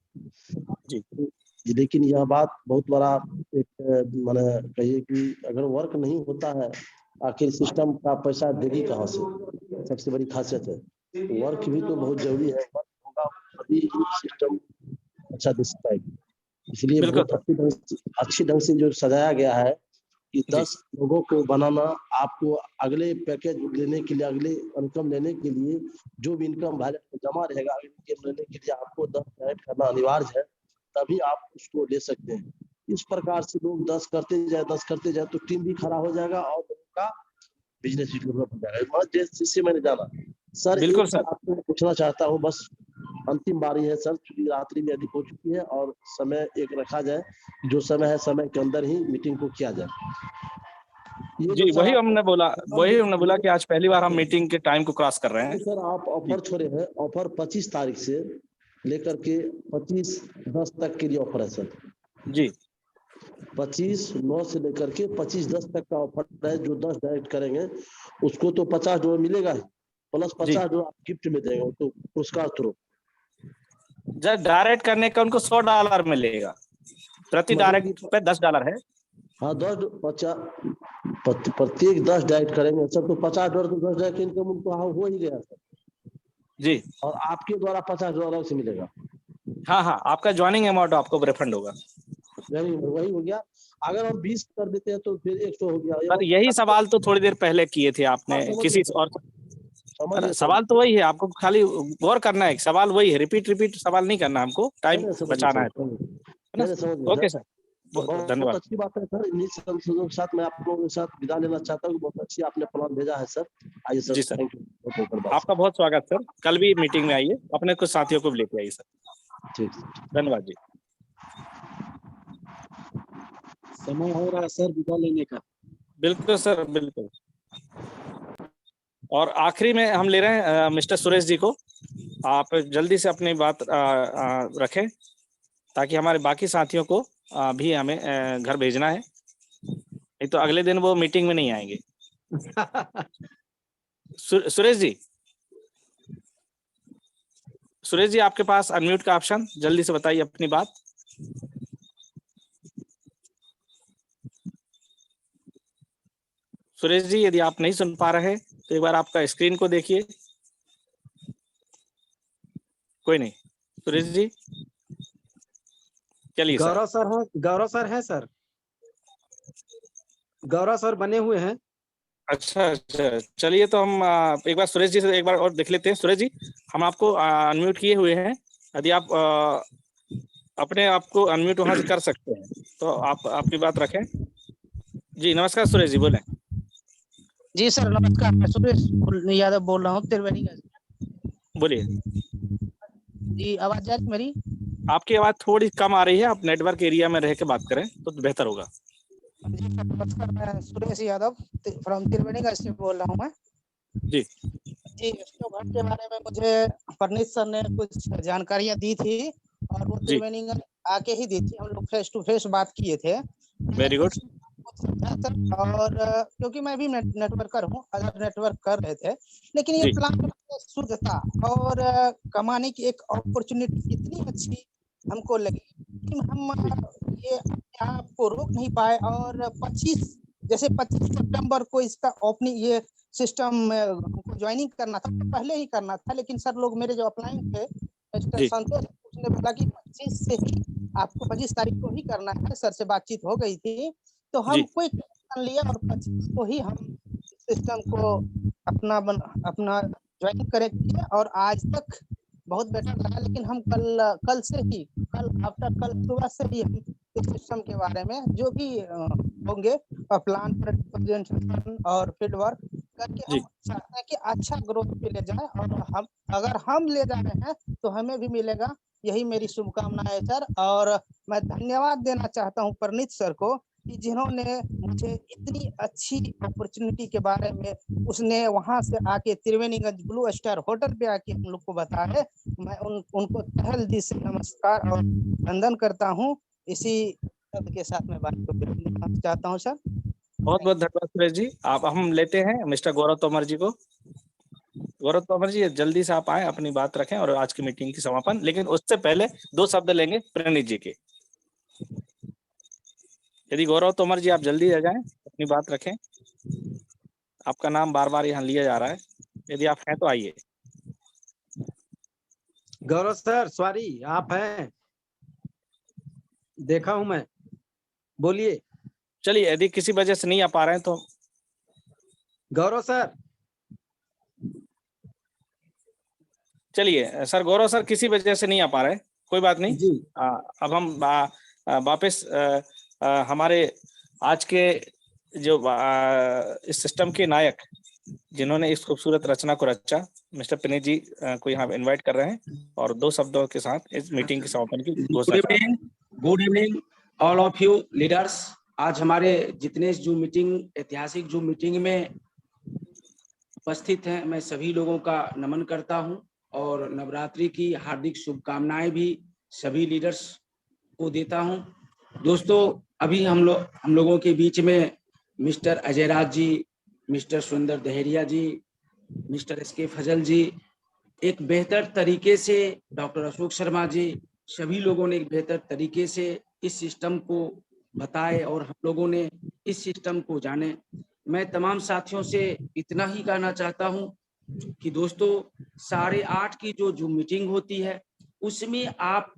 हैं जी। लेकिन यह बात बहुत बड़ा एक माने कहिए कि अगर वर्क नहीं होता है, आखिर सिस्टम का पैसा देगी कहाँ से? सबसे बड़ी खासियत है वर्क भी तो बहुत जरूरी है। वर्क होगा तभी सिस्टम अच्छा दिख पाएगी। इसलिए बहुत अच्छी ढंग से जो सजाया गया है कि 10 लोगों को बनाना, आपको अगले पैकेज लेने के लिए, अगले इनकम लेने के लिए जो भी इनकम वैलेट में जमा रहेगा, अगले इनकम लेने के लिए आपको 10 ऐड करना अनिवार्य है, तभी आप उसको ले सकते हैं। इस प्रकार से लोग 10 करते जाए तो टीम भी खड़ा हो जाएगा और लोगों का बिजनेस भी डेवलप हो जाएगा। जिससे मैंने जाना सर, बिल्कुल सर आपको पूछना चाहता हूँ, बस अंतिम बारी है सर, क्योंकि रात्रि भी अधिक हो चुकी है और समय एक रखा जाए, जो समय है समय के अंदर ही मीटिंग को किया जाए। जी, वही हमने बोला कि आज पहली बार हम मीटिंग के टाइम को क्रॉस कर रहे हैं। सर आप ऑफर छोड़े हैं, ऑफर 25 तारीख से लेकर के 25/10 तक के लिए ऑफर है सर जी। 25/9 से लेकर के 25/10 तक का ऑफर है। जो 10 डायरेक्ट करेंगे उसको तो $50 मिलेगा ही, प्लस $50 आप गिफ्ट में देंगे, तो पुरस्कार थ्रू। जब डायरेक्ट करने का उनको $100 मिलेगा, प्रति डायरेक्ट पे $10 है। हाँ, प्रत्येक 10 डायरेक्ट करेंगे सर तो $50 तो 10 डायरेक्ट इनकम उनको हो ही गया सर जी। और आपके द्वारा $50 से मिलेगा। हाँ, आपका ज्वाइनिंग अमाउंट आपको रिफंड होगा। वही हो गया। अगर हम 20 कर देते हैं तो फिर 100 हो गया। सर यही सवाल तो थोड़ी देर पहले किए थे आपने किसी और। सवाल तो वही है, आपको खाली गौर करना है। सवाल वही है, रिपीट सवाल नहीं करना, हमको टाइम बचाना है। ओके सर, बहुत धन्यवाद। अच्छी बात है सर। इन्हीं संशोधनों के साथ मैं आप लोगों के साथ विदा लेना चाहता हूँ। बहुत अच्छी आपने प्लान भेजा है सर। आइए सर, जी सर, थैंक यू। आपका बहुत स्वागत सर। कल भी मीटिंग में आइए, अपने कुछ साथियों को भी लेके आइए सर। ठीक। धन्यवाद जी। समय हो रहा है सर विदा लेने का। बिल्कुल सर, बिल्कुल। और आखिरी में हम ले रहे हैं मिस्टर सुरेश जी को। आप जल्दी से अपनी बात रखें, ताकि हमारे बाकी साथियों को भी हमें घर भेजना है, नहीं तो अगले दिन वो मीटिंग में नहीं आएंगे। सुरेश जी, सुरेश जी आपके पास अनम्यूट का ऑप्शन, जल्दी से बताइए अपनी बात। सुरेश जी, यदि आप नहीं सुन पा रहे तो एक बार आपका स्क्रीन को देखिए। कोई नहीं, सुरेश जी चलिए सर। गौरव सर है, गौरव सर है सर, गौरव सर बने हुए हैं। अच्छा अच्छा, चलिए तो हम एक बार सुरेश जी से एक बार और देख लेते हैं। सुरेश जी, हम आपको अनम्यूट किए हुए हैं, यदि आप अपने आप को अनम्यूट वहां से कर सकते हैं तो आप आपकी बात रखें। जी नमस्कार सुरेश जी, बोलें। जी सर नमस्कार, मैं सुरेश यादव बोल रहा हूँ त्रिवेणी से। बोलिए। जी आवाज जा रही है मेरी? आपकी आवाज थोड़ी कम आ रही है, आप नेटवर्क एरिया में रह के बात करें तो बेहतर होगा। जी सर नमस्कार, मैं सुरेश यादव फ्रॉम त्रिवेणी से बोल रहा हूँ मैं। जी जी, स्टॉक हट के बारे में मुझे परनीत सर ने कुछ जानकारियां दी थी, और वो जी, त्रिवेणी आके ही दी थी। हम लोग फेस टू फेस बात किए थे। Very good. समझा सर, और क्योंकि मैं भी नेटवर्कर हूँ, अदर नेटवर्क कर रहे थे, लेकिन ये जी प्लान शुद्ध था और कमाने की एक अपॉर्चुनिटी इतनी अच्छी हमको लगी कि हम ये अपने आप को रोक नहीं पाए। और 25 सितंबर को इसका ओपनिंग, ये सिस्टम हमको ज्वाइनिंग करना था, पहले ही करना था, लेकिन सर लोग मेरे जो अपलाइन थे मिस्टर जी संतोष, उसने बोला कि 25 से ही आपको 25 तारीख को ही करना है। सर से बातचीत हो गई थी, तो हम जी कोई टेंशन लिया और 25 को ही हम सिस्टम को अपना ज्वाइन करेंगे। और आज तक बहुत बेटर लगा, लेकिन हम कल आफ्टर कल सुबह से ही हम इस सिस्टम के बारे में जो भी होंगे प्लान प्रेजेंटेशन और फील्ड वर्क करके जी हम चाहते हैं कि अच्छा ग्रोथ पे ले जाए, और अगर हम ले जा रहे हैं तो हमें भी मिलेगा। यही मेरी शुभकामनाएं है सर। और मैं धन्यवाद देना चाहता हूं परनीत सर को, कि जिन्होंने मुझे इतनी अच्छी अपॉर्चुनिटी के बारे में, उसने वहां से आके त्रिवेणीगंज ब्लू स्टार होटल पे आके हम लोग को बताया। मैं उनको तहे दिल से नमस्कार और वंदन करता हूं। इसी शब्द के साथ मैं बात को विराम देना चाहता हूं सर। बहुत बहुत धन्यवाद सुरेश जी। आप हम लेते हैं मिस्टर गौरव तोमर जी को। गौरव तोमर जी, जल्दी से आप आए, अपनी बात रखें और आज की मीटिंग की समापन। लेकिन उससे पहले 2 शब्द लेंगे प्रणीत जी के। यदि गौरव तोमर जी आप जल्दी आ जाएं, अपनी बात रखें। आपका नाम बार बार यहाँ लिया जा रहा है, यदि आप हैं तो आइए। गौरव सर सॉरी, आप हैं, देखा हूं मैं, बोलिए। चलिए, यदि किसी वजह से नहीं आ पा रहे हैं तो गौरव सर, चलिए सर, गौरव सर किसी वजह से नहीं आ पा रहे हैं, कोई बात नहीं। जी अब हम वापस हमारे आज के जो इस सिस्टम के नायक, जिन्होंने इस खूबसूरत रचना को रचा, मिस्टर प्रणीत जी को यहाँ इनवाइट कर रहे हैं और 2 शब्दों के साथ इस मीटिंग के समापन की घोषणा। Good evening all of you leaders. आज हमारे जितने जो मीटिंग, ऐतिहासिक जो मीटिंग में उपस्थित हैं, मैं सभी लोगों का नमन करता हूं और नवरात्रि की हार्दिक शुभकामनाएं भी सभी लीडर्स को देता हूं। दोस्तों, अभी हम लोगों के बीच में मिस्टर अजय राज जी, मिस्टर सुंदर दहेरिया जी, मिस्टर एस के फजल जी, एक बेहतर तरीके से डॉक्टर अशोक शर्मा जी, सभी लोगों ने एक बेहतर तरीके से इस सिस्टम को बताए और हम लोगों ने इस सिस्टम को जाने। मैं तमाम साथियों से इतना ही कहना चाहता हूं कि दोस्तों, 8:30 की जो मीटिंग होती है उसमें आप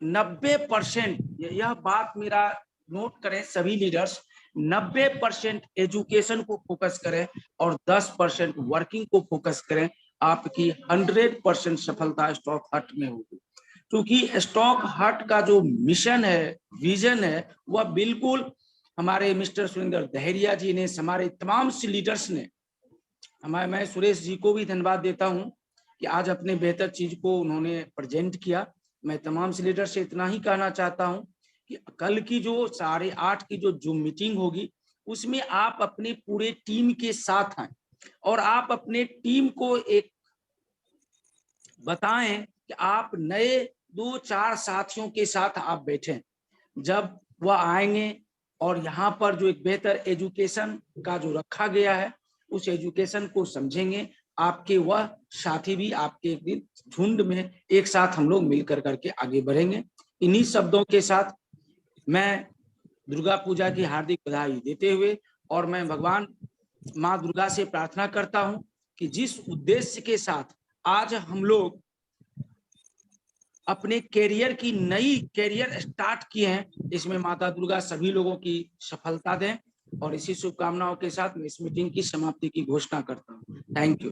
90%, यह बात मेरा नोट करें सभी लीडर्स, 90% एजुकेशन को फोकस करें और 10% वर्किंग को फोकस करें। आपकी 100% सफलता स्टॉक हट में होगी। क्योंकि स्टॉक हट का जो मिशन है, विजन है, वह बिल्कुल हमारे मिस्टर सुरेंद्र दहरिया जी ने, हमारे तमाम लीडर्स ने, मैं सुरेश जी को भी धन्यवाद देता हूं कि आज अपने बेहतर चीज को उन्होंने प्रेजेंट किया। मैं तमाम लीडर से इतना ही कहना चाहता हूं कि कल की जो 8:30 की जो मीटिंग होगी उसमें आप अपने पूरे टीम के साथ हैं और आप अपने टीम को एक बताएं कि आप नए 2-4 साथियों के साथ आप बैठें। जब वह आएंगे और यहाँ पर जो एक बेहतर एजुकेशन का जो रखा गया है उस एजुकेशन को समझेंगे, आपके वह साथी भी आपके एक दिन झुंड में एक साथ हम लोग मिलकर करके आगे बढ़ेंगे। इन्हीं शब्दों के साथ मैं दुर्गा पूजा की हार्दिक बधाई देते हुए और मैं भगवान माँ दुर्गा से प्रार्थना करता हूं कि जिस उद्देश्य के साथ आज हम लोग अपने कैरियर की नई कैरियर स्टार्ट किए हैं, इसमें माता दुर्गा सभी लोगों की सफलता दें और इसी शुभकामनाओं के साथ मैं इस मीटिंग की समाप्ति की घोषणा करता हूं। Thank you.